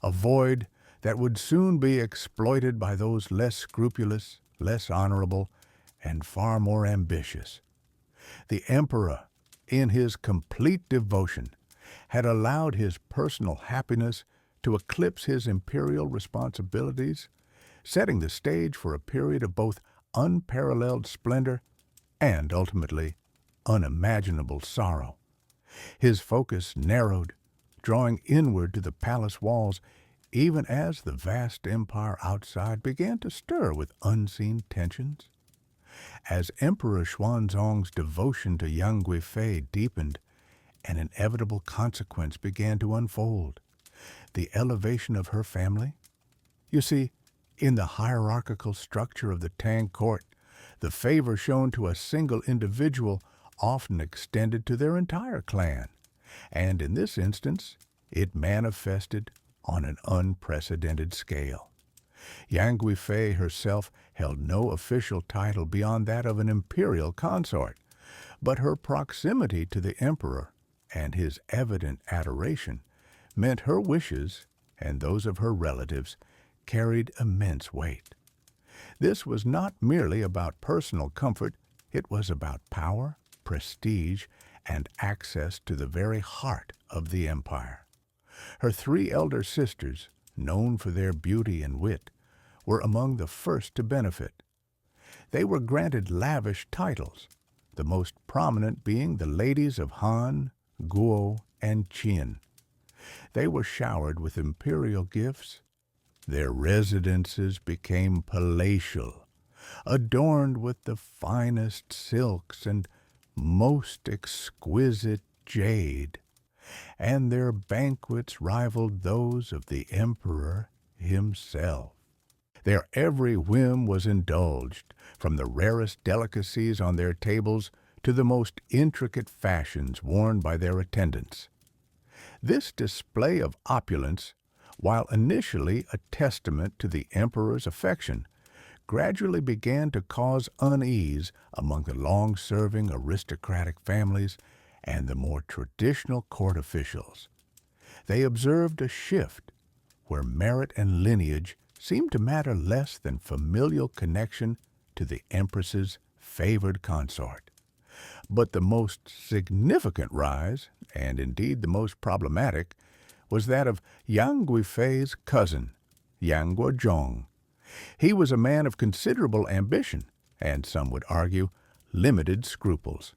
a void that would soon be exploited by those less scrupulous, less honorable, and far more ambitious. The emperor, in his complete devotion, had allowed his personal happiness to eclipse his imperial responsibilities, setting the stage for a period of both unparalleled splendor and, ultimately, unimaginable sorrow. His focus narrowed, drawing inward to the palace walls, even as the vast empire outside began to stir with unseen tensions. As Emperor Xuanzong's devotion to Yang Guifei deepened, an inevitable consequence began to unfold: the elevation of her family. You see, in the hierarchical structure of the Tang court, the favor shown to a single individual often extended to their entire clan, and in this instance, it manifested on an unprecedented scale. Yang Guifei herself held no official title beyond that of an imperial consort, but her proximity to the emperor and his evident adoration meant her wishes and those of her relatives carried immense weight. This was not merely about personal comfort, it was about power, prestige, and access to the very heart of the empire. Her three elder sisters, known for their beauty and wit, were among the first to benefit. They were granted lavish titles, the most prominent being the ladies of Han, Guo, and Qin. They were showered with imperial gifts. Their residences became palatial, adorned with the finest silks and most exquisite jade, and their banquets rivaled those of the emperor himself. Their every whim was indulged, from the rarest delicacies on their tables to the most intricate fashions worn by their attendants. This display of opulence, while initially a testament to the emperor's affection, gradually began to cause unease among the long-serving aristocratic families and the more traditional court officials. They observed a shift where merit and lineage seemed to matter less than familial connection to the empress's favored consort. But the most significant rise, and indeed the most problematic, was that of Yang Guifei's cousin, Yang Guozhong. He was a man of considerable ambition, and some would argue, limited scruples.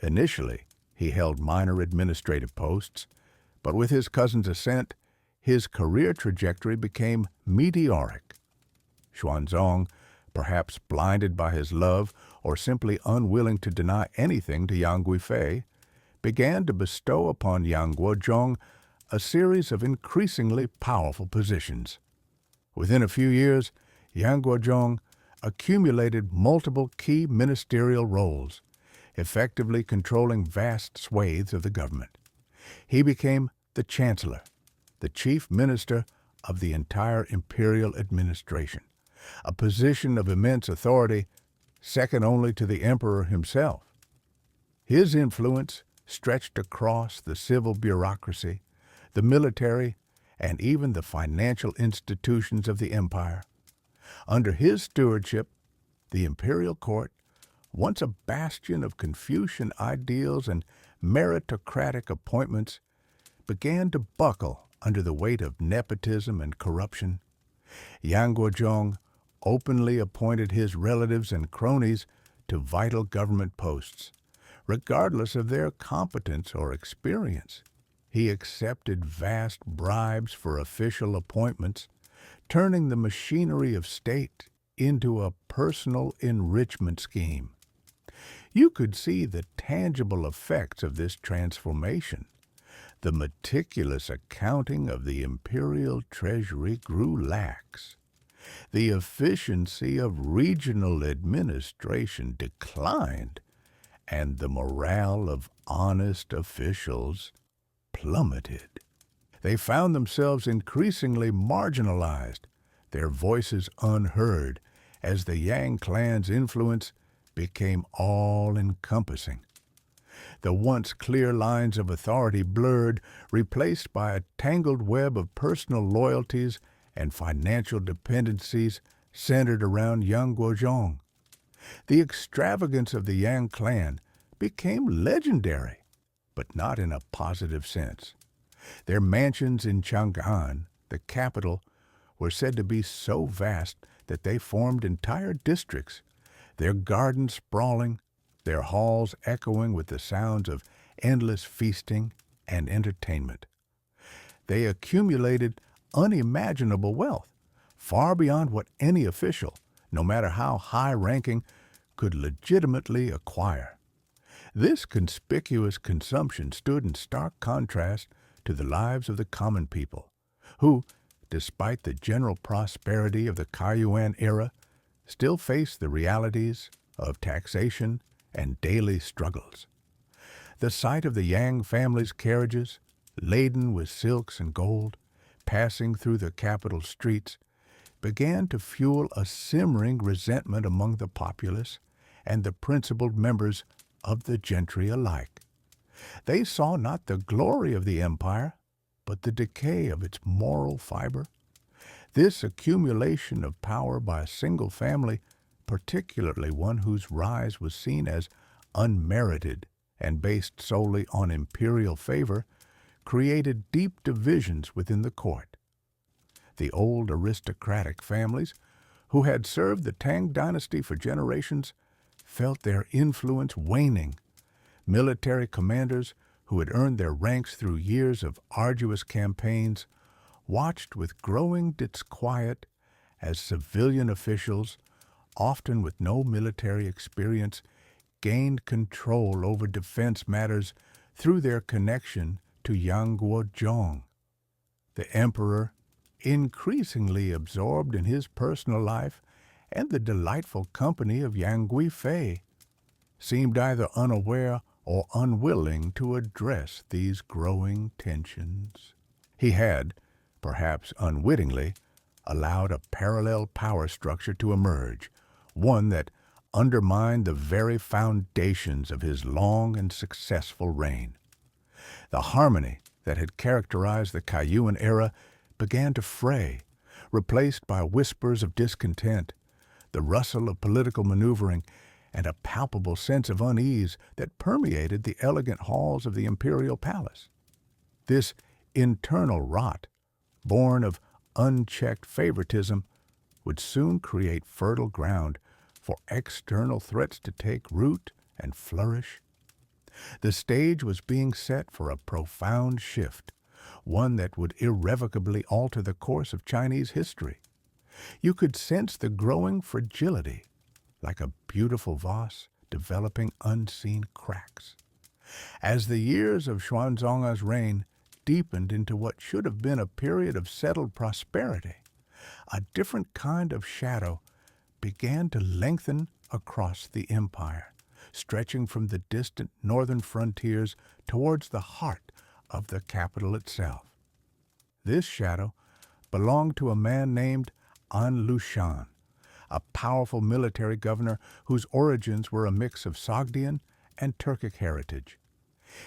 Initially, he held minor administrative posts, but with his cousin's assent, his career trajectory became meteoric. Xuanzong, perhaps blinded by his love or simply unwilling to deny anything to Yang Guifei, began to bestow upon Yang Guozhong a series of increasingly powerful positions. Within a few years, Yang Guozhong accumulated multiple key ministerial roles, effectively controlling vast swathes of the government. He became the chancellor, the chief minister of the entire imperial administration, a position of immense authority, second only to the emperor himself. His influence stretched across the civil bureaucracy, the military, and even the financial institutions of the empire. Under his stewardship, the imperial court, once a bastion of Confucian ideals and meritocratic appointments, began to buckle under the weight of nepotism and corruption. Yang Guozhong openly appointed his relatives and cronies to vital government posts, regardless of their competence or experience. He accepted vast bribes for official appointments, turning the machinery of state into a personal enrichment scheme. You could see the tangible effects of this transformation. The meticulous accounting of the imperial treasury grew lax. The efficiency of regional administration declined, and the morale of honest officials plummeted. They found themselves increasingly marginalized, their voices unheard, as the Yang clan's influence became all-encompassing. The once clear lines of authority blurred, replaced by a tangled web of personal loyalties and financial dependencies centered around Yang Guozhong. The extravagance of the Yang clan became legendary, but not in a positive sense. Their mansions in Chang'an, the capital, were said to be so vast that they formed entire districts, their gardens sprawling, their halls echoing with the sounds of endless feasting and entertainment. They accumulated unimaginable wealth, far beyond what any official, no matter how high-ranking, could legitimately acquire. This conspicuous consumption stood in stark contrast to the lives of the common people, who, despite the general prosperity of the Kaiyuan era, still faced the realities of taxation and daily struggles. The sight of the Yang family's carriages, laden with silks and gold, passing through the capital streets, began to fuel a simmering resentment among the populace and the principal members of the gentry alike. They saw not the glory of the empire, but the decay of its moral fiber. This accumulation of power by a single family, particularly one whose rise was seen as unmerited and based solely on imperial favor, created deep divisions within the court. The old aristocratic families, who had served the Tang dynasty for generations, felt their influence waning. Military commanders, who had earned their ranks through years of arduous campaigns, watched with growing disquiet as civilian officials, often with no military experience, gained control over defense matters through their connection to Yang Guozhong. The emperor, increasingly absorbed in his personal life and the delightful company of Yang Guifei, seemed either unaware or unwilling to address these growing tensions. He had, perhaps unwittingly, allowed a parallel power structure to emerge, one that undermined the very foundations of his long and successful reign. The harmony that had characterized the Kaiyuan era began to fray, replaced by whispers of discontent, the rustle of political maneuvering, and a palpable sense of unease that permeated the elegant halls of the imperial palace. This internal rot, born of unchecked favoritism, would soon create fertile ground for external threats to take root and flourish. The stage was being set for a profound shift, one that would irrevocably alter the course of Chinese history. You could sense the growing fragility, like a beautiful vase developing unseen cracks. As the years of Xuanzong's reign deepened into what should have been a period of settled prosperity, a different kind of shadow began to lengthen across the empire, stretching from the distant northern frontiers towards the heart of the capital itself. This shadow belonged to a man named An Lushan, a powerful military governor whose origins were a mix of Sogdian and Turkic heritage.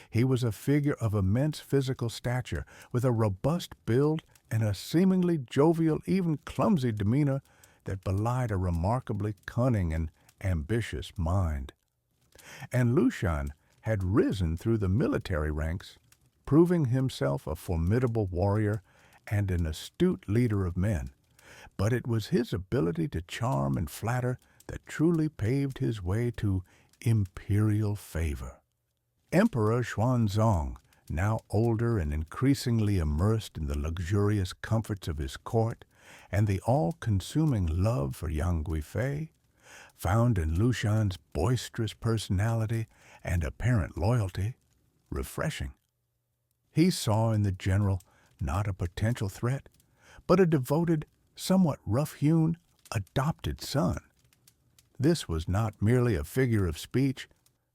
He was a figure of immense physical stature, with a robust build and a seemingly jovial, even clumsy demeanor that belied a remarkably cunning and ambitious mind. And Lushan had risen through the military ranks, proving himself a formidable warrior and an astute leader of men. But it was his ability to charm and flatter that truly paved his way to imperial favor. Emperor Xuanzong, now older and increasingly immersed in the luxurious comforts of his court and the all-consuming love for Yang Guifei, found in Lushan's boisterous personality and apparent loyalty refreshing. He saw in the general not a potential threat, but a devoted, somewhat rough-hewn, adopted son. This was not merely a figure of speech.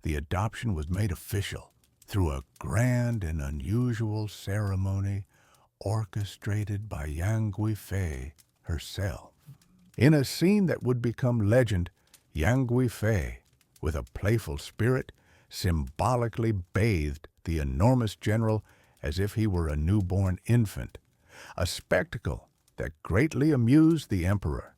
The adoption was made official through a grand and unusual ceremony orchestrated by Yang Guifei herself. In a scene that would become legend, Yang Guifei, with a playful spirit, symbolically bathed the enormous general as if he were a newborn infant, a spectacle that greatly amused the emperor.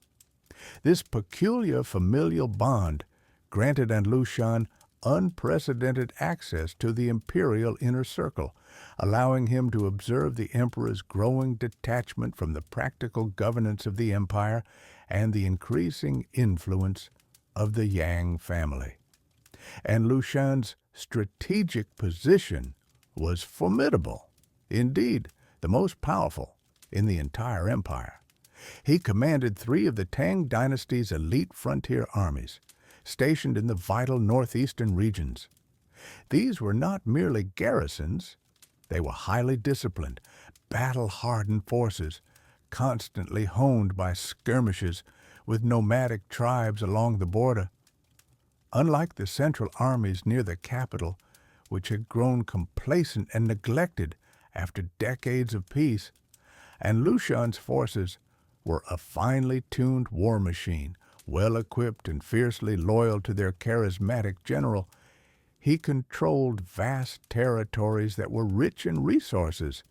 This peculiar familial bond granted An Lushan unprecedented access to the imperial inner circle, allowing him to observe the emperor's growing detachment from the practical governance of the empire and the increasing influence of the Yang family. And Lu Shan's strategic position was formidable, indeed, the most powerful in the entire empire. He commanded three of the Tang dynasty's elite frontier armies, stationed in the vital northeastern regions. These were not merely garrisons, they were highly disciplined, battle-hardened forces, constantly honed by skirmishes with nomadic tribes along the border. Unlike the central armies near the capital, which had grown complacent and neglected after decades of peace, and Lu Shan's forces were a finely tuned war machine, well-equipped and fiercely loyal to their charismatic general. He controlled vast territories that were rich in resources,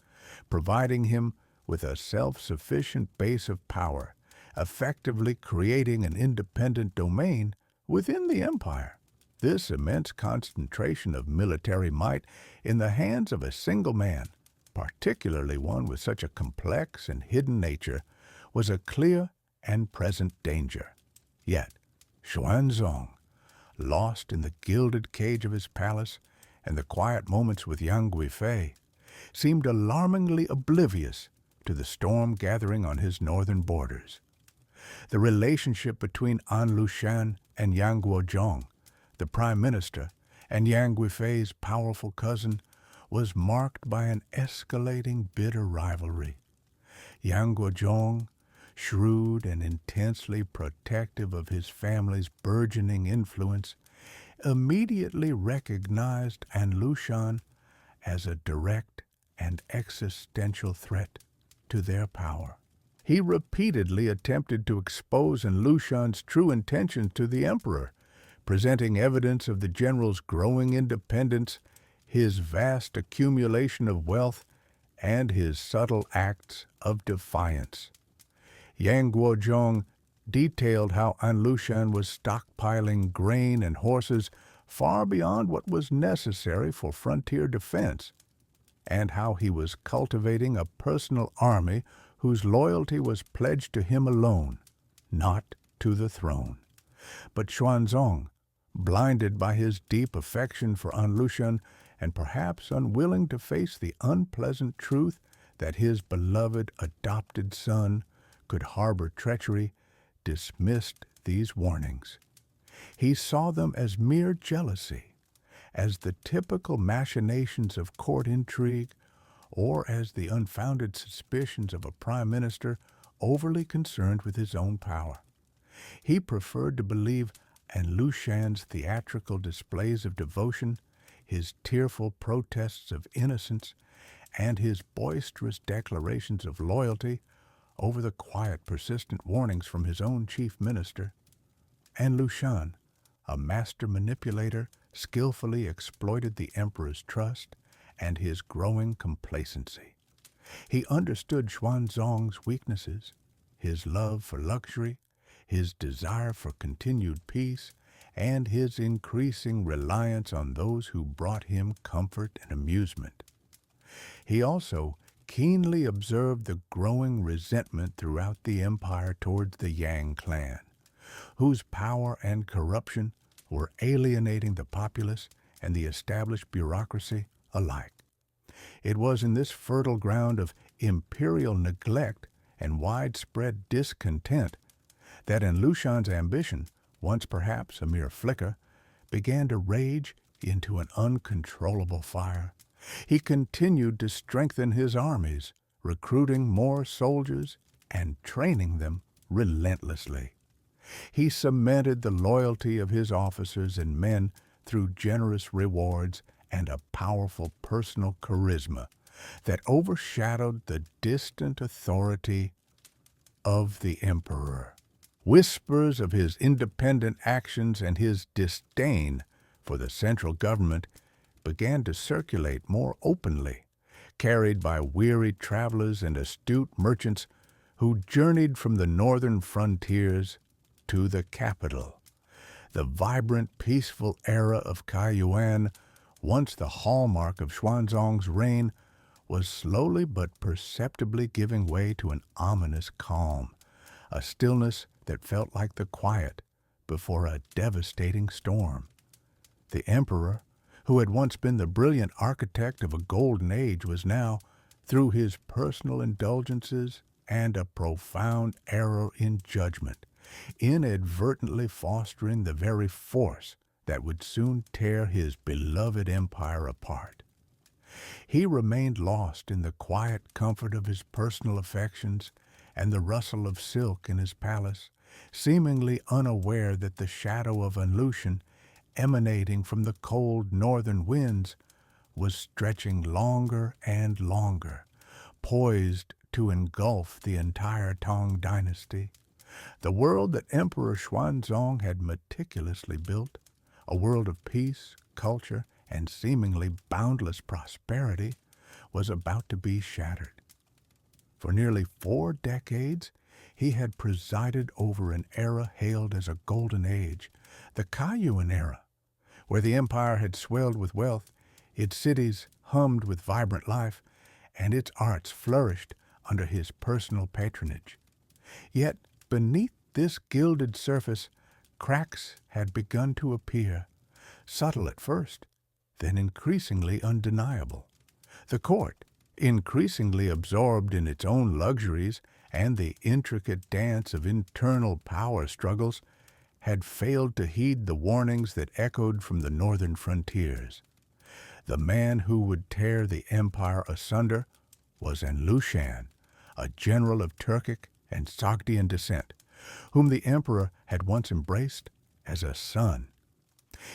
providing him with a self-sufficient base of power, effectively creating an independent domain within the empire. This immense concentration of military might in the hands of a single man, particularly one with such a complex and hidden nature, was a clear and present danger. Yet, Xuanzong, lost in the gilded cage of his palace and the quiet moments with Yang Guifei, seemed alarmingly oblivious to the storm gathering on his northern borders. The relationship between An Lushan and Yang Guozhong, the prime minister, and Yang Guifei's powerful cousin, was marked by an escalating bitter rivalry. Yang Guozhong, shrewd and intensely protective of his family's burgeoning influence, immediately recognized An Lushan as a direct and existential threat to their power. He repeatedly attempted to expose An Lushan's true intentions to the emperor, presenting evidence of the general's growing independence, his vast accumulation of wealth, and his subtle acts of defiance. Yang Guozhong detailed how An Lushan was stockpiling grain and horses far beyond what was necessary for frontier defense, and how he was cultivating a personal army whose loyalty was pledged to him alone, not to the throne. But Xuanzong, blinded by his deep affection for An Lushan and perhaps unwilling to face the unpleasant truth that his beloved adopted son could harbor treachery, dismissed these warnings. He saw them as mere jealousy, as the typical machinations of court intrigue, or as the unfounded suspicions of a prime minister overly concerned with his own power. He preferred to believe An Lushan's theatrical displays of devotion, his tearful protests of innocence, and his boisterous declarations of loyalty over the quiet, persistent warnings from his own chief minister. An Lushan, a master manipulator, skillfully exploited the emperor's trust and his growing complacency. He understood Xuanzong's weaknesses, his love for luxury, his desire for continued peace, and his increasing reliance on those who brought him comfort and amusement. He also keenly observed the growing resentment throughout the empire towards the Yang clan, whose power and corruption were alienating the populace and the established bureaucracy alike. It was in this fertile ground of imperial neglect and widespread discontent that An Lushan's ambition, once perhaps a mere flicker, began to rage into an uncontrollable fire. He continued to strengthen his armies, recruiting more soldiers and training them relentlessly. He cemented the loyalty of his officers and men through generous rewards and a powerful personal charisma that overshadowed the distant authority of the emperor. Whispers of his independent actions and his disdain for the central government began to circulate more openly, carried by weary travelers and astute merchants who journeyed from the northern frontiers to the capital. The vibrant, peaceful era of Kaiyuan, once the hallmark of Xuanzong's reign, was slowly but perceptibly giving way to an ominous calm, a stillness that felt like the quiet before a devastating storm. The emperor, who had once been the brilliant architect of a golden age, was now, through his personal indulgences and a profound error in judgment, inadvertently fostering the very force that would soon tear his beloved empire apart. He remained lost in the quiet comfort of his personal affections and the rustle of silk in his palace, seemingly unaware that the shadow of illusion emanating from the cold northern winds was stretching longer and longer, poised to engulf the entire Tang dynasty. The world that Emperor Xuanzong had meticulously built, a world of peace, culture, and seemingly boundless prosperity, was about to be shattered. For nearly 4 decades, he had presided over an era hailed as a golden age, the Kaiyuan era, where the empire had swelled with wealth, its cities hummed with vibrant life, and its arts flourished under his personal patronage. Yet beneath this gilded surface, cracks had begun to appear, subtle at first, then increasingly undeniable. The court, increasingly absorbed in its own luxuries and the intricate dance of internal power struggles, had failed to heed the warnings that echoed from the northern frontiers. The man who would tear the empire asunder was An Lushan, a general of Turkic and Sogdian descent, whom the emperor had once embraced as a son.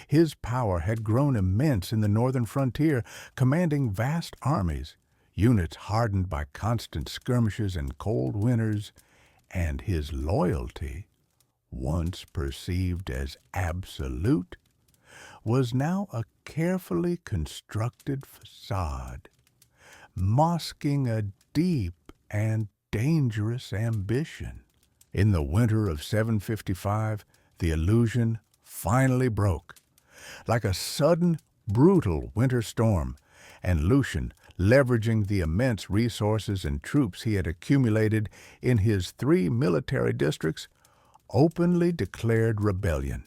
His power had grown immense in the northern frontier, commanding vast armies, units hardened by constant skirmishes and cold winters, and his loyalty, once perceived as absolute, was now a carefully constructed facade, masking a deep and dangerous ambition. In the winter of 755, the illusion finally broke. Like a sudden, brutal winter storm, and Lucian, leveraging the immense resources and troops he had accumulated in his 3 military districts, openly declared rebellion.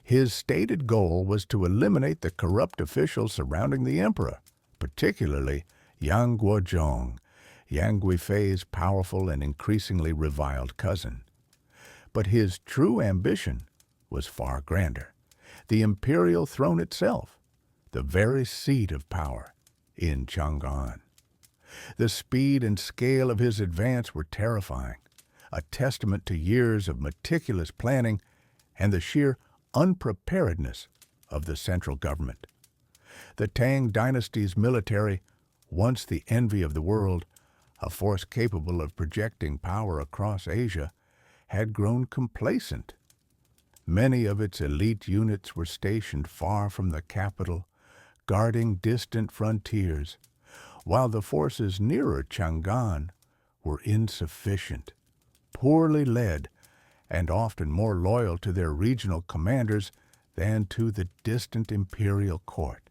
His stated goal was to eliminate the corrupt officials surrounding the emperor, particularly Yang Guozhong, Yang Guifei's powerful and increasingly reviled cousin. But his true ambition was far grander. The imperial throne itself, the very seat of power in Chang'an. The speed and scale of his advance were terrifying, a testament to years of meticulous planning and the sheer unpreparedness of the central government. The Tang dynasty's military, once the envy of the world, a force capable of projecting power across Asia, had grown complacent. Many of its elite units were stationed far from the capital, guarding distant frontiers, while the forces nearer Chang'an were insufficient, poorly led, and often more loyal to their regional commanders than to the distant imperial court.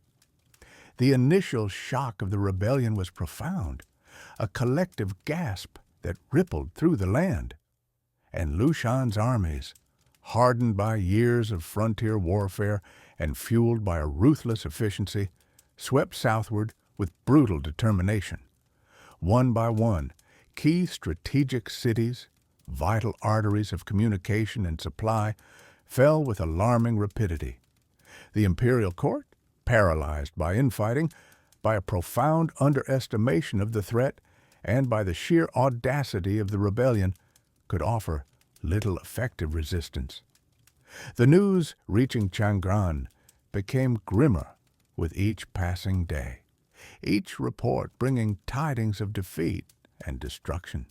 The initial shock of the rebellion was profound, a collective gasp that rippled through the land. And Lushan's armies, hardened by years of frontier warfare and fueled by a ruthless efficiency, swept southward with brutal determination. One by one, key strategic cities, vital arteries of communication and supply, fell with alarming rapidity. The imperial court, paralyzed by infighting, by a profound underestimation of the threat, and by the sheer audacity of the rebellion, could offer little effective resistance. The news reaching Chang'an became grimmer with each passing day, each report bringing tidings of defeat and destruction.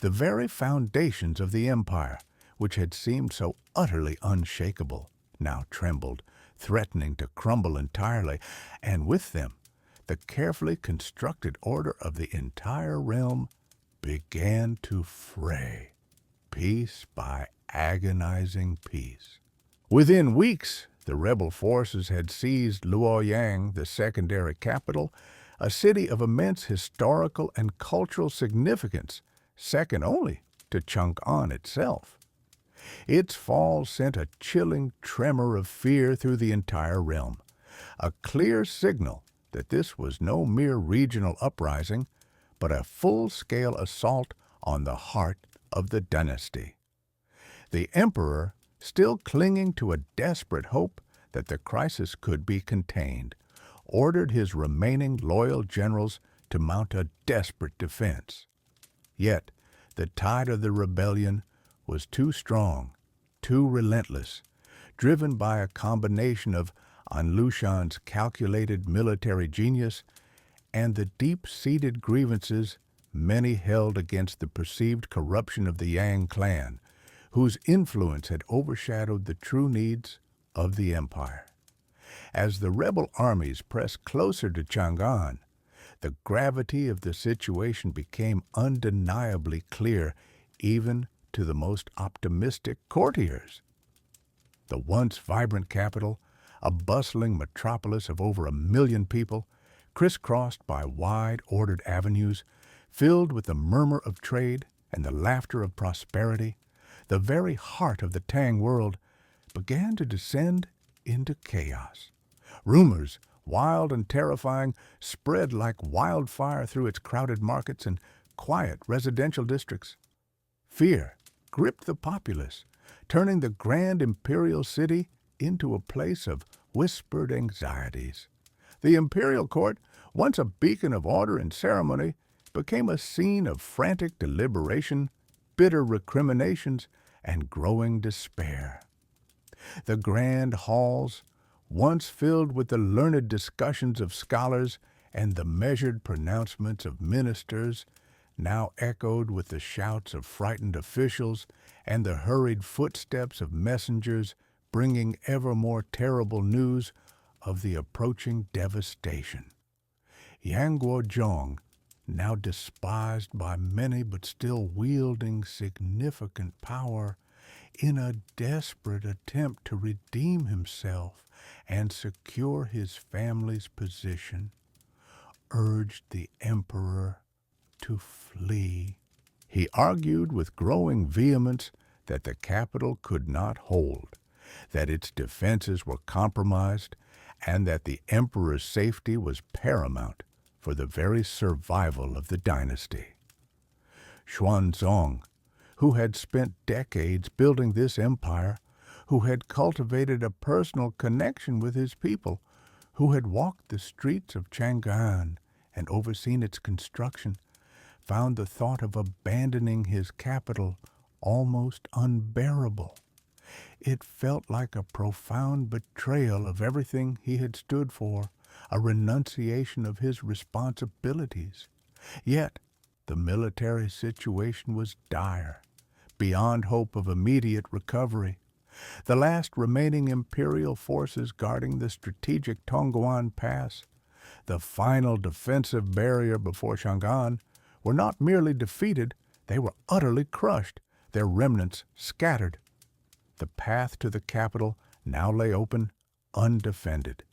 The very foundations of the empire, which had seemed so utterly unshakable, now trembled, threatening to crumble entirely, and with them the carefully constructed order of the entire realm began to fray, piece by agonizing piece. Within weeks, the rebel forces had seized Luoyang, the secondary capital, a city of immense historical and cultural significance, second only to Chang'an itself. Its fall sent a chilling tremor of fear through the entire realm, a clear signal that this was no mere regional uprising, but a full-scale assault on the heart of the dynasty. The emperor, still clinging to a desperate hope that the crisis could be contained, ordered his remaining loyal generals to mount a desperate defense. Yet, the tide of the rebellion was too strong, too relentless, driven by a combination of An Lushan's calculated military genius and the deep-seated grievances many held against the perceived corruption of the Yang clan, whose influence had overshadowed the true needs of the empire. As the rebel armies pressed closer to Chang'an, the gravity of the situation became undeniably clear even to the most optimistic courtiers. The once vibrant capital, a bustling metropolis of over 1 million people, crisscrossed by wide-ordered avenues, filled with the murmur of trade and the laughter of prosperity, the very heart of the Tang world, began to descend into chaos. Rumors, wild and terrifying, spread like wildfire through its crowded markets and quiet residential districts. Fear gripped the populace, turning the grand imperial city into a place of whispered anxieties. The imperial court, once a beacon of order and ceremony, became a scene of frantic deliberation, bitter recriminations, and growing despair. The grand halls, once filled with the learned discussions of scholars and the measured pronouncements of ministers, now echoed with the shouts of frightened officials and the hurried footsteps of messengers bringing ever more terrible news of the approaching devastation. Yang Guozhong, now despised by many but still wielding significant power, in a desperate attempt to redeem himself and secure his family's position, urged the emperor to flee. He argued with growing vehemence that the capital could not hold, that its defenses were compromised, and that the emperor's safety was paramount for the very survival of the dynasty. Xuanzong, who had spent decades building this empire, who had cultivated a personal connection with his people, who had walked the streets of Chang'an and overseen its construction, found the thought of abandoning his capital almost unbearable. It felt like a profound betrayal of everything he had stood for, a renunciation of his responsibilities. Yet, the military situation was dire, beyond hope of immediate recovery. The last remaining imperial forces guarding the strategic Tongguan Pass, the final defensive barrier before Chang'an, were not merely defeated, they were utterly crushed, their remnants scattered. The path to the capital now lay open, undefended.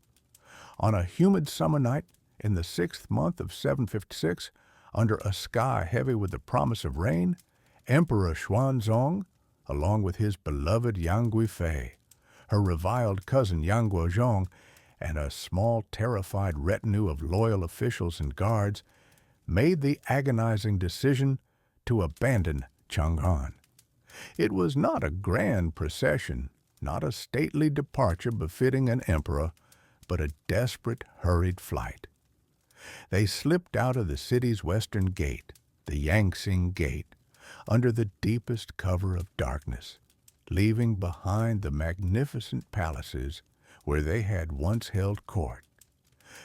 On a humid summer night, in the 6th month of 756, under a sky heavy with the promise of rain, Emperor Xuanzong, along with his beloved Yang Guifei, her reviled cousin Yang Guozhong, and a small terrified retinue of loyal officials and guards, made the agonizing decision to abandon Chang'an. It was not a grand procession, not a stately departure befitting an emperor, but a desperate, hurried flight. They slipped out of the city's western gate, the Yangtze Gate, under the deepest cover of darkness, leaving behind the magnificent palaces where they had once held court,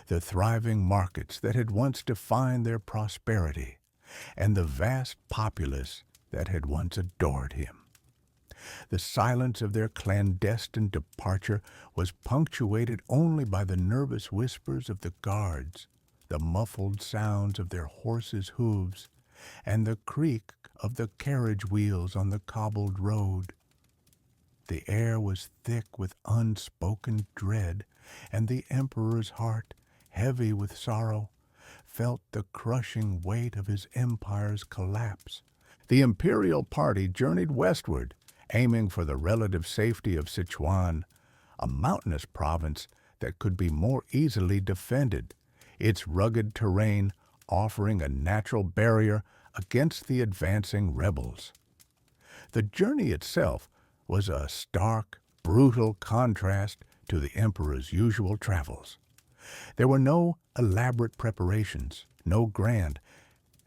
the thriving markets that had once defined their prosperity, and the vast populace that had once adored him. The silence of their clandestine departure was punctuated only by the nervous whispers of the guards, the muffled sounds of their horses' hooves, and the creak of the carriage wheels on the cobbled road. The air was thick with unspoken dread, and the emperor's heart, heavy with sorrow, felt the crushing weight of his empire's collapse. The imperial party journeyed westward, aiming for the relative safety of Sichuan, a mountainous province that could be more easily defended, its rugged terrain offering a natural barrier against the advancing rebels. The journey itself was a stark, brutal contrast to the emperor's usual travels. There were no elaborate preparations, no grand.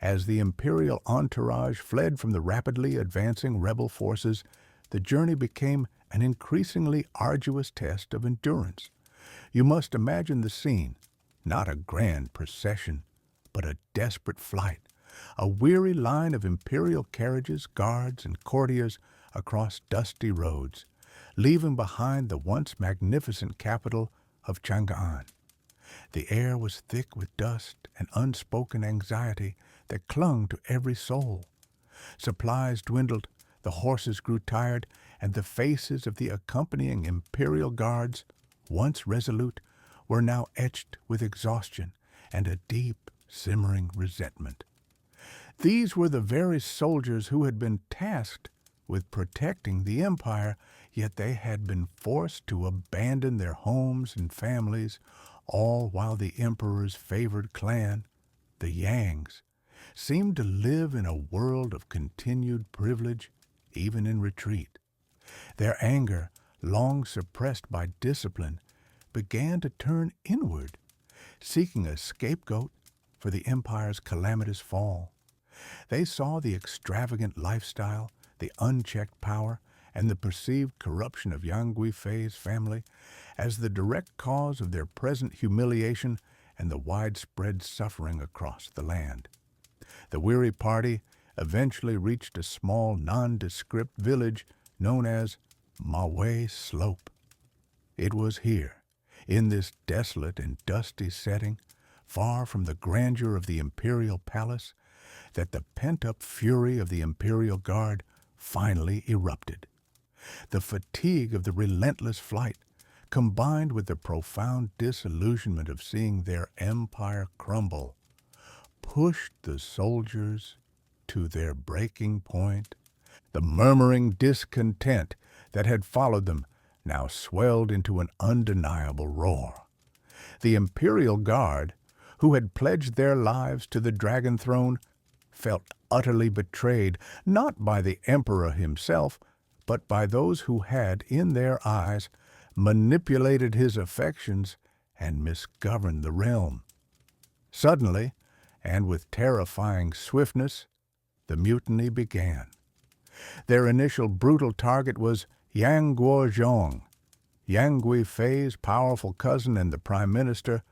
As the imperial entourage fled from the rapidly advancing rebel forces, the journey became an increasingly arduous test of endurance. You must imagine the scene, not a grand procession, but a desperate flight, a weary line of imperial carriages, guards, and courtiers across dusty roads, leaving behind the once magnificent capital of Chang'an. The air was thick with dust and unspoken anxiety that clung to every soul. Supplies dwindled, the horses grew tired, and the faces of the accompanying imperial guards, once resolute, were now etched with exhaustion and a deep, simmering resentment. These were the very soldiers who had been tasked with protecting the empire, yet they had been forced to abandon their homes and families, all while the emperor's favored clan, the Yangs, seemed to live in a world of continued privilege, even in retreat. Their anger, long suppressed by discipline, began to turn inward, seeking a scapegoat for the empire's calamitous fall. They saw the extravagant lifestyle, the unchecked power, and the perceived corruption of Yang Guifei's family as the direct cause of their present humiliation and the widespread suffering across the land. The weary party eventually reached a small, nondescript village known as Mawei Slope. It was here, in this desolate and dusty setting, far from the grandeur of the imperial palace, that the pent-up fury of the imperial guard finally erupted. The fatigue of the relentless flight, combined with the profound disillusionment of seeing their empire crumble, pushed the soldiers to their breaking point. The murmuring discontent that had followed them now swelled into an undeniable roar. The imperial guard, who had pledged their lives to the dragon throne, felt utterly betrayed, not by the emperor himself, but by those who had, in their eyes, manipulated his affections and misgoverned the realm. Suddenly, and with terrifying swiftness, the mutiny began. Their initial brutal target was Yang Guozhong, Yang Guifei's powerful cousin and the prime minister,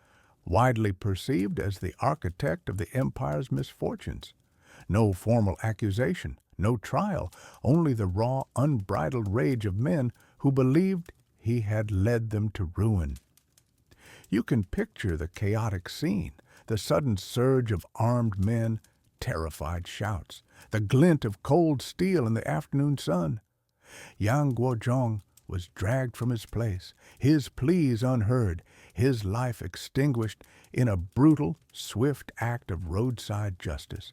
widely perceived as the architect of the empire's misfortunes. No formal accusation, no trial, only the raw, unbridled rage of men who believed he had led them to ruin. You can picture the chaotic scene, the sudden surge of armed men, terrified shouts, the glint of cold steel in the afternoon sun. Yang Guozhong was dragged from his place, his pleas unheard, his life extinguished in a brutal, swift act of roadside justice.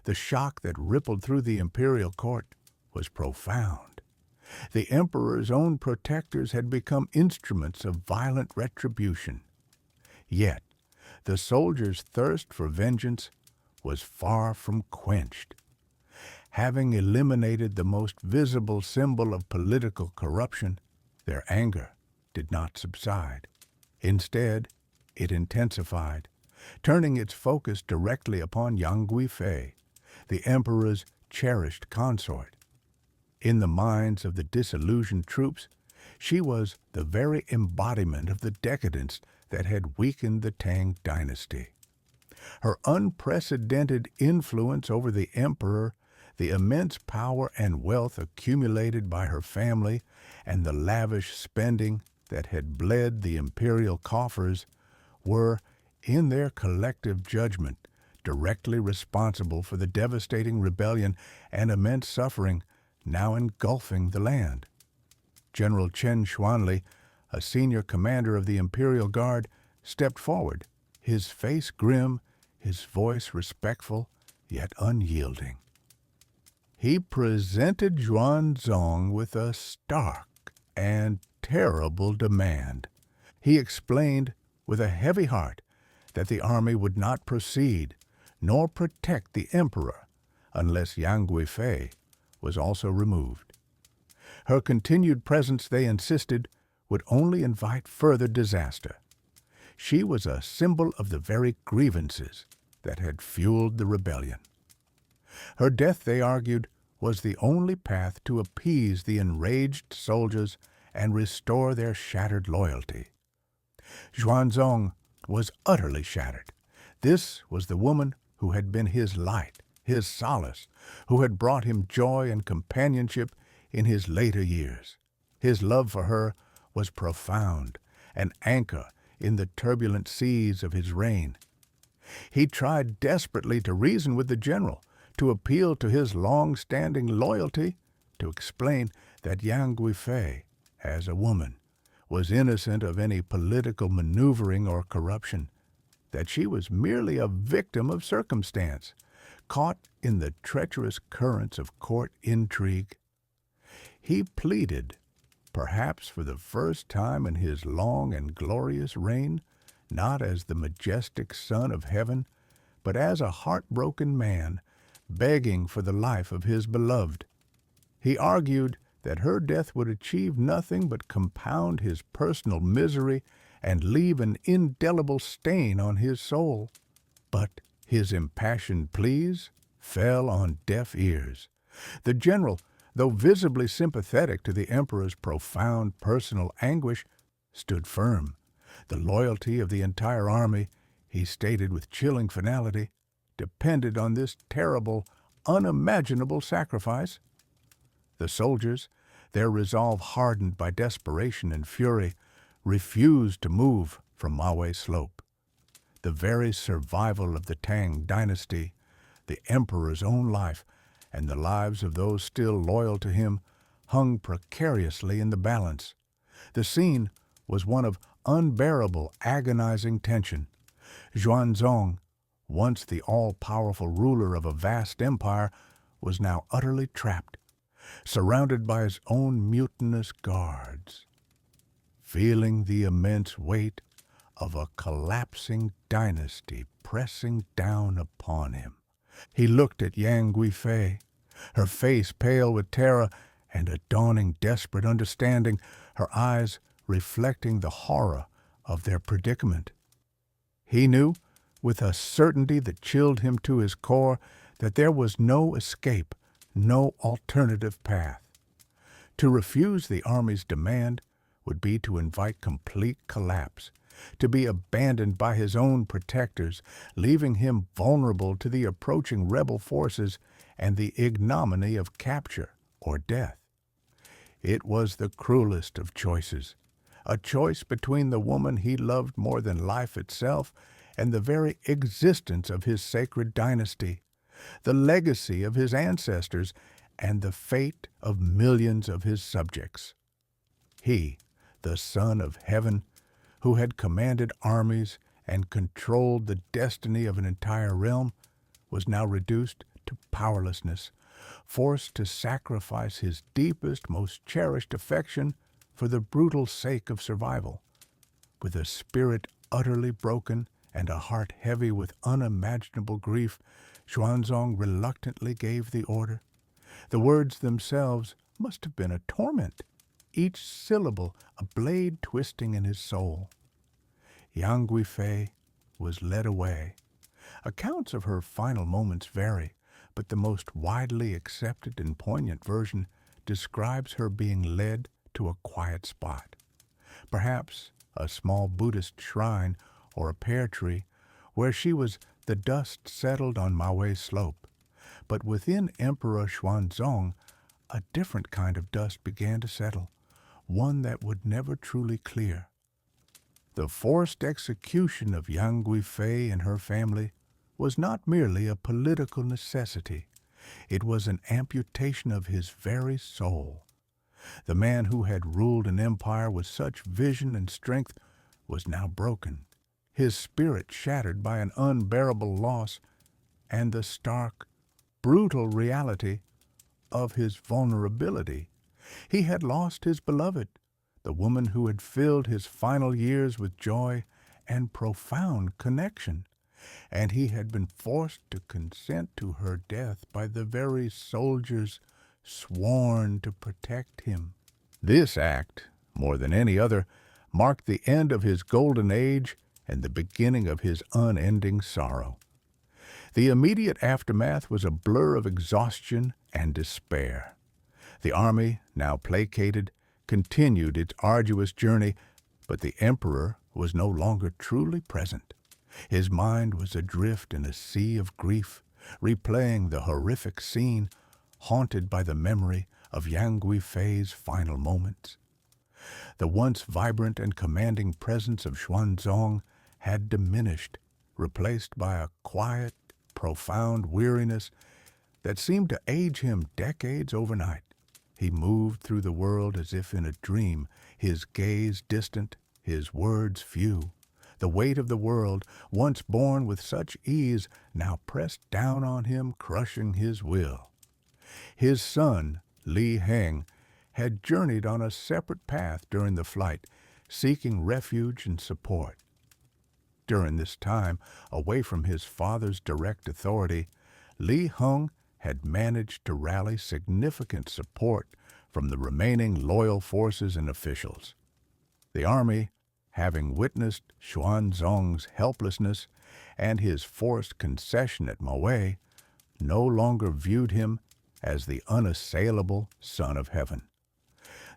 The shock that rippled through the imperial court was profound. The emperor's own protectors had become instruments of violent retribution. Yet, the soldiers' thirst for vengeance was far from quenched. Having eliminated the most visible symbol of political corruption, their anger did not subside. Instead, it intensified, turning its focus directly upon Yang Guifei, the emperor's cherished consort. In the minds of the disillusioned troops, she was the very embodiment of the decadence that had weakened the Tang dynasty. Her unprecedented influence over the emperor, the immense power and wealth accumulated by her family, and the lavish spending that had bled the imperial coffers were, in their collective judgment, directly responsible for the devastating rebellion and immense suffering now engulfing the land. General Chen Xuanli, a senior commander of the Imperial Guard, stepped forward, his face grim, his voice respectful, yet unyielding. He presented Xuanzong with a stark and terrible demand. He explained with a heavy heart that the army would not proceed nor protect the emperor unless Yang Guifei was also removed. Her continued presence, they insisted, would only invite further disaster. She was a symbol of the very grievances that had fueled the rebellion. Her death, they argued, was the only path to appease the enraged soldiers and restore their shattered loyalty. Xuanzong was utterly shattered. This was the woman who had been his light, his solace, who had brought him joy and companionship in his later years. His love for her was profound, an anchor in the turbulent seas of his reign. He tried desperately to reason with the general, to appeal to his long-standing loyalty, to explain that Yang Guifei, as a woman, was innocent of any political maneuvering or corruption, that she was merely a victim of circumstance, caught in the treacherous currents of court intrigue. He pleaded, perhaps for the first time in his long and glorious reign, not as the majestic Son of Heaven, but as a heartbroken man begging for the life of his beloved. He argued that her death would achieve nothing but compound his personal misery and leave an indelible stain on his soul. But his impassioned pleas fell on deaf ears. The general, though visibly sympathetic to the emperor's profound personal anguish, stood firm. The loyalty of the entire army, he stated with chilling finality, depended on this terrible, unimaginable sacrifice. The soldiers, their resolve hardened by desperation and fury, refused to move from Mawei Slope. The very survival of the Tang dynasty, the emperor's own life, and the lives of those still loyal to him hung precariously in the balance. The scene was one of unbearable, agonizing tension. Xuanzong, once the all-powerful ruler of a vast empire, was now utterly trapped, surrounded by his own mutinous guards. Feeling the immense weight of a collapsing dynasty pressing down upon him, he looked at Yang Guifei, her face pale with terror and a dawning desperate understanding, her eyes reflecting the horror of their predicament. He knew, with a certainty that chilled him to his core, that there was no escape, no alternative path. To refuse the army's demand would be to invite complete collapse, to be abandoned by his own protectors, leaving him vulnerable to the approaching rebel forces and the ignominy of capture or death. It was the cruelest of choices, a choice between the woman he loved more than life itself and the very existence of his sacred dynasty, the legacy of his ancestors, and the fate of millions of his subjects. He, the Son of Heaven, who had commanded armies and controlled the destiny of an entire realm, was now reduced to powerlessness, forced to sacrifice his deepest, most cherished affection for the brutal sake of survival. With a spirit utterly broken and a heart heavy with unimaginable grief, Xuanzong reluctantly gave the order. The words themselves must have been a torment, each syllable a blade twisting in his soul. Yang Guifei was led away. Accounts of her final moments vary, but the most widely accepted and poignant version describes her being led to a quiet spot, perhaps a small Buddhist shrine or a pear tree, where she was the dust settled on Mawei Slope. But within Emperor Xuanzong, a different kind of dust began to settle, one that would never truly clear. The forced execution of Yang Guifei and her family was not merely a political necessity. It was an amputation of his very soul. The man who had ruled an empire with such vision and strength was now broken, his spirit shattered by an unbearable loss and the stark, brutal reality of his vulnerability. He had lost his beloved, the woman who had filled his final years with joy and profound connection, and he had been forced to consent to her death by the very soldiers sworn to protect him. This act, more than any other, marked the end of his golden age and the beginning of his unending sorrow. The immediate aftermath was a blur of exhaustion and despair. The army, now placated, continued its arduous journey, but the emperor was no longer truly present. His mind was adrift in a sea of grief, replaying the horrific scene, haunted by the memory of Yang Guifei's final moments. The once vibrant and commanding presence of Xuanzong had diminished, replaced by a quiet, profound weariness that seemed to age him decades overnight. He moved through the world as if in a dream, his gaze distant, his words few. The weight of the world, once borne with such ease, now pressed down on him, crushing his will. His son, Li Heng, had journeyed on a separate path during the flight, seeking refuge and support. During this time, away from his father's direct authority, Li Heng had managed to rally significant support from the remaining loyal forces and officials. The army, having witnessed Xuanzong's helplessness and his forced concession at Maui, no longer viewed him as the unassailable Son of Heaven.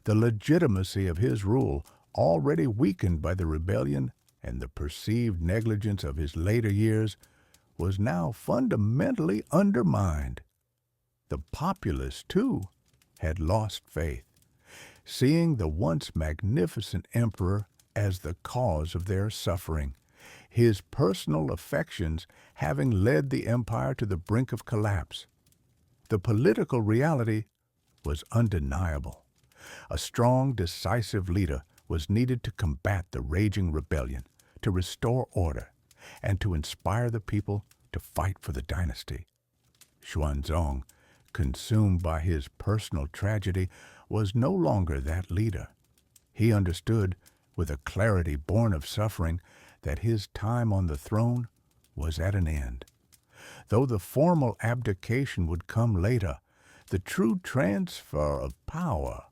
The legitimacy of his rule, already weakened by the rebellion and the perceived negligence of his later years, was now fundamentally undermined. The populace, too, had lost faith, seeing the once magnificent emperor as the cause of their suffering, his personal affections having led the empire to the brink of collapse. The political reality was undeniable. A strong, decisive leader was needed to combat the raging rebellion, to restore order, and to inspire the people to fight for the dynasty. Xuanzong, consumed by his personal tragedy, was no longer that leader. He understood, with a clarity born of suffering, that his time on the throne was at an end. Though the formal abdication would come later, the true transfer of power,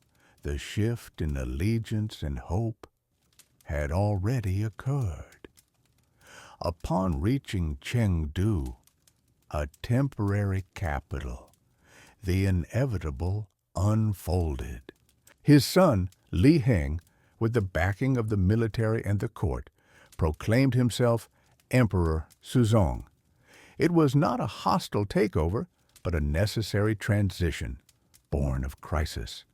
the shift in allegiance and hope, had already occurred. Upon reaching Chengdu, a temporary capital, the inevitable unfolded. His son, Li Heng, with the backing of the military and the court, proclaimed himself Emperor Suzong. It was not a hostile takeover, but a necessary transition, born of crisis.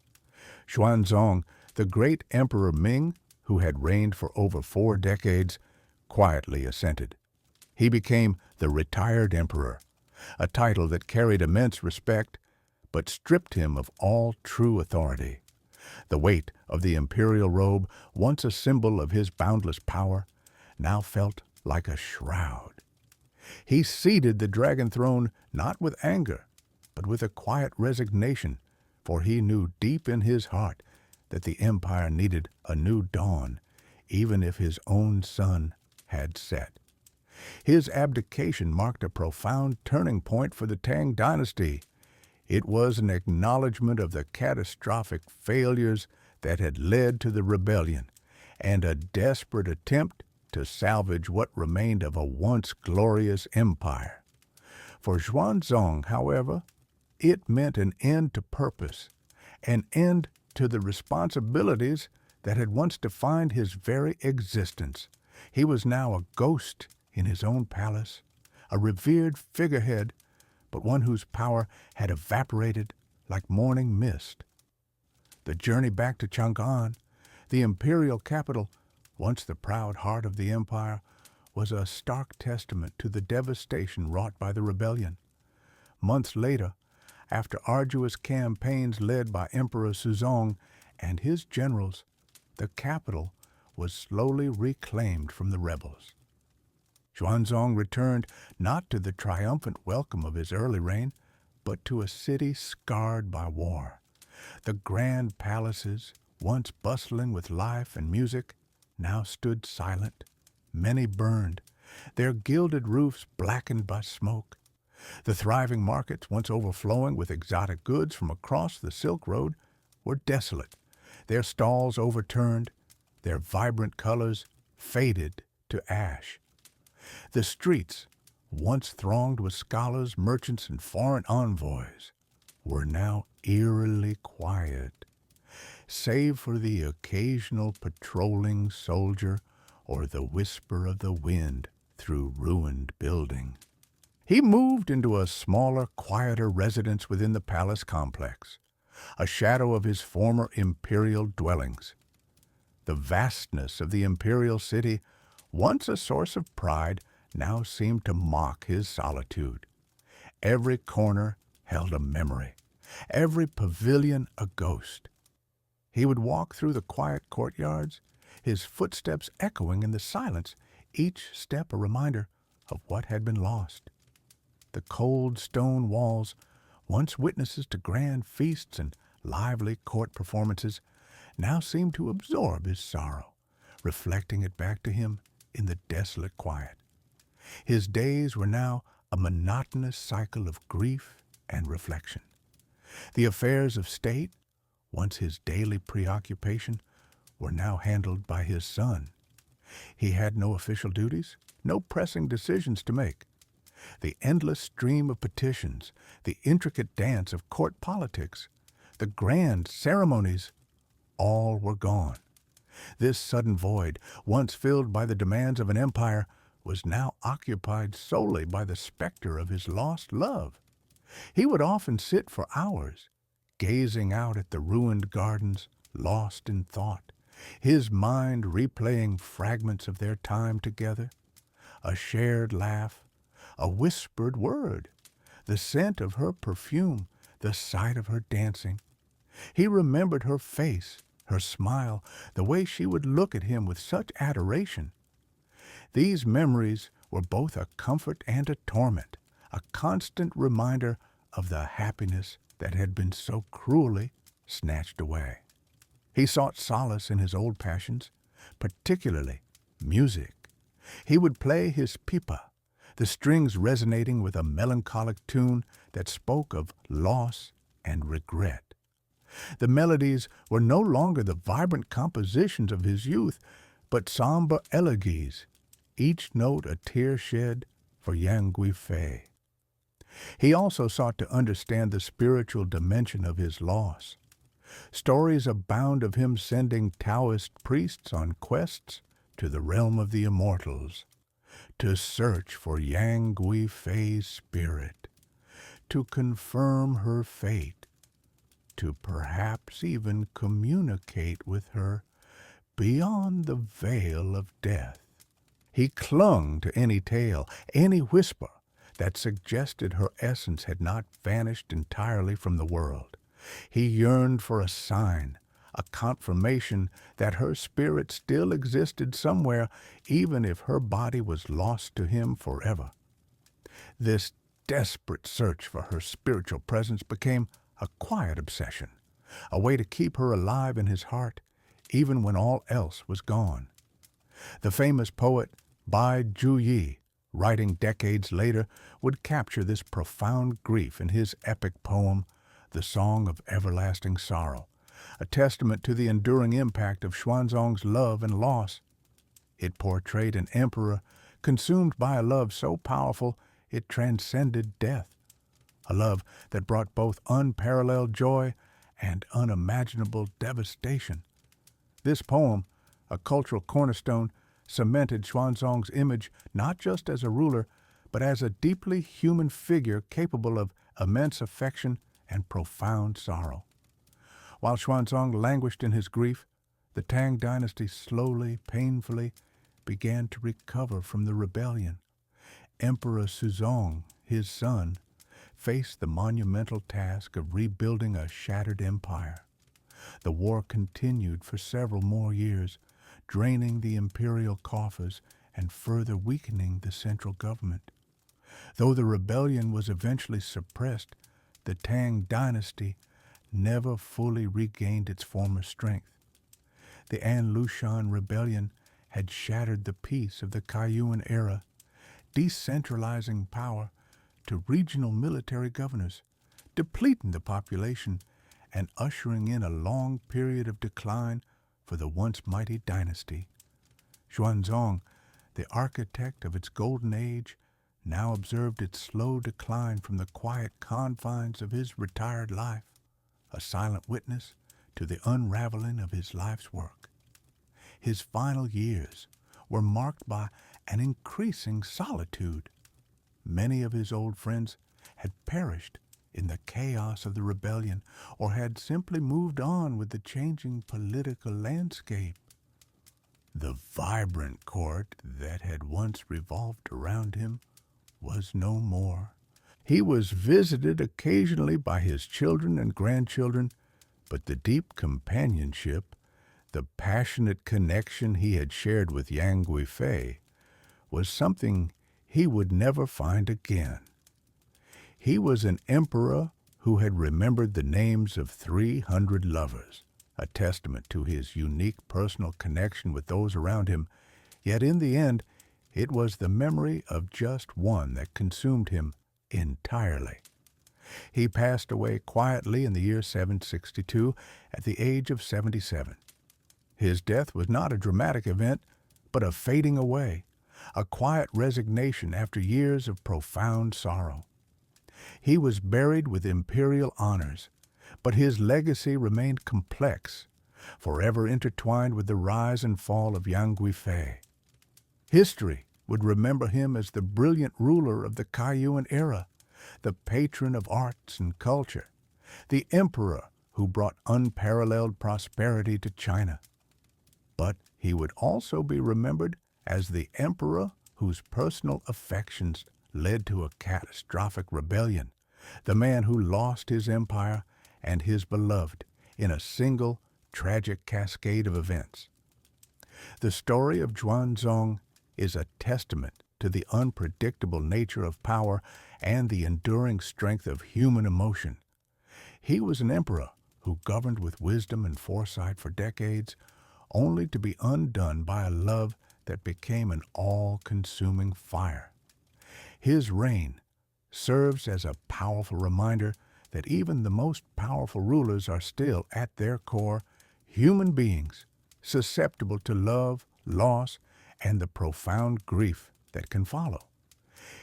Xuanzong, the great Emperor Ming, who had reigned for over 4 decades, quietly assented. He became the retired emperor, a title that carried immense respect, but stripped him of all true authority. The weight of the imperial robe, once a symbol of his boundless power, now felt like a shroud. He ceded the dragon throne not with anger, but with a quiet resignation, for he knew deep in his heart that the empire needed a new dawn, even if his own sun had set. His abdication marked a profound turning point for the Tang dynasty. It was an acknowledgment of the catastrophic failures that had led to the rebellion, and a desperate attempt to salvage what remained of a once glorious empire. For Xuanzong, however, it meant an end to purpose, an end to the responsibilities that had once defined his very existence. He was now a ghost in his own palace, a revered figurehead, but one whose power had evaporated like morning mist. The journey back to Chang'an, the imperial capital, once the proud heart of the empire, was a stark testament to the devastation wrought by the rebellion. Months later, after arduous campaigns led by Emperor Suzong, and his generals, the capital was slowly reclaimed from the rebels. Xuanzong returned not to the triumphant welcome of his early reign, but to a city scarred by war. The grand palaces, once bustling with life and music, now stood silent. Many burned, their gilded roofs blackened by smoke. The thriving markets, once overflowing with exotic goods from across the Silk Road, were desolate, their stalls overturned, their vibrant colors faded to ash. The streets, once thronged with scholars, merchants, and foreign envoys, were now eerily quiet, save for the occasional patrolling soldier or the whisper of the wind through ruined building. He moved into a smaller, quieter residence within the palace complex, a shadow of his former imperial dwellings. The vastness of the imperial city, once a source of pride, now seemed to mock his solitude. Every corner held a memory, every pavilion a ghost. He would walk through the quiet courtyards, his footsteps echoing in the silence, each step a reminder of what had been lost. The cold stone walls, once witnesses to grand feasts and lively court performances, now seemed to absorb his sorrow, reflecting it back to him in the desolate quiet. His days were now a monotonous cycle of grief and reflection. The affairs of state, once his daily preoccupation, were now handled by his son. He had no official duties, no pressing decisions to make. The endless stream of petitions, the intricate dance of court politics, the grand ceremonies, all were gone. This sudden void, once filled by the demands of an empire, was now occupied solely by the specter of his lost love. He would often sit for hours, gazing out at the ruined gardens, lost in thought, his mind replaying fragments of their time together, a shared laugh, a whispered word, the scent of her perfume, the sight of her dancing. He remembered her face, her smile, the way she would look at him with such adoration. These memories were both a comfort and a torment, a constant reminder of the happiness that had been so cruelly snatched away. He sought solace in his old passions, particularly music. He would play his pipa, the strings resonating with a melancholic tune that spoke of loss and regret. The melodies were no longer the vibrant compositions of his youth, but somber elegies, each note a tear shed for Yang Guifei. He also sought to understand the spiritual dimension of his loss. Stories abound of him sending Taoist priests on quests to the realm of the immortals, to search for Yang Guifei's spirit, to confirm her fate, to perhaps even communicate with her beyond the veil of death. He clung to any tale, any whisper that suggested her essence had not vanished entirely from the world. He yearned for a sign, a confirmation that her spirit still existed somewhere, even if her body was lost to him forever. This desperate search for her spiritual presence became a quiet obsession, a way to keep her alive in his heart, even when all else was gone. The famous poet Bai Juyi, writing decades later, would capture this profound grief in his epic poem, The Song of Everlasting Sorrow, a testament to the enduring impact of Xuanzong's love and loss. It portrayed an emperor consumed by a love so powerful it transcended death, a love that brought both unparalleled joy and unimaginable devastation. This poem, a cultural cornerstone, cemented Xuanzong's image not just as a ruler, but as a deeply human figure capable of immense affection and profound sorrow. While Xuanzong languished in his grief, the Tang dynasty slowly, painfully, began to recover from the rebellion. Emperor Suzong, his son, faced the monumental task of rebuilding a shattered empire. The war continued for several more years, draining the imperial coffers and further weakening the central government. Though the rebellion was eventually suppressed, the Tang dynasty never fully regained its former strength. The An Lushan rebellion had shattered the peace of the Kaiyuan era, decentralizing power to regional military governors, depleting the population, and ushering in a long period of decline for the once mighty dynasty. Xuanzong, the architect of its golden age, now observed its slow decline from the quiet confines of his retired life, a silent witness to the unraveling of his life's work. His final years were marked by an increasing solitude. Many of his old friends had perished in the chaos of the rebellion or had simply moved on with the changing political landscape. The vibrant court that had once revolved around him was no more. He was visited occasionally by his children and grandchildren, but the deep companionship, the passionate connection he had shared with Yang Guifei, was something he would never find again. He was an emperor who had remembered the names of 300 lovers, a testament to his unique personal connection with those around him, yet in the end, it was the memory of just one that consumed him entirely. He passed away quietly in the year 762 at the age of 77. His death was not a dramatic event, but a fading away, a quiet resignation after years of profound sorrow. He was buried with imperial honors, but his legacy remained complex, forever intertwined with the rise and fall of Yang Guifei. History would remember him as the brilliant ruler of the Kaiyuan era, the patron of arts and culture, the emperor who brought unparalleled prosperity to China. But he would also be remembered as the emperor whose personal affections led to a catastrophic rebellion, the man who lost his empire and his beloved in a single tragic cascade of events. The story of Xuanzong is a testament to the unpredictable nature of power and the enduring strength of human emotion. He was an emperor who governed with wisdom and foresight for decades, only to be undone by a love that became an all-consuming fire. His reign serves as a powerful reminder that even the most powerful rulers are still, at their core, human beings, susceptible to love, loss, and the profound grief that can follow.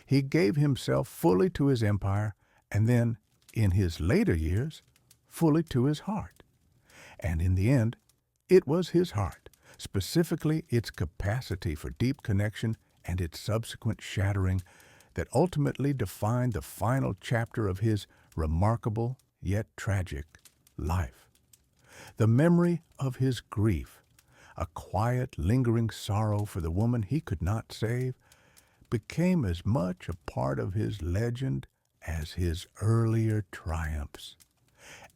He gave himself fully to his empire, and then, in his later years, fully to his heart. And in the end, it was his heart, specifically its capacity for deep connection and its subsequent shattering, that ultimately defined the final chapter of his remarkable yet tragic life. The memory of his grief, a quiet, lingering sorrow for the woman he could not save, became as much a part of his legend as his earlier triumphs,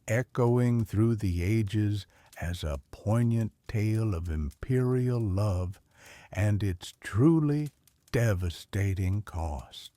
echoing through the ages as a poignant tale of imperial love and its truly devastating cost.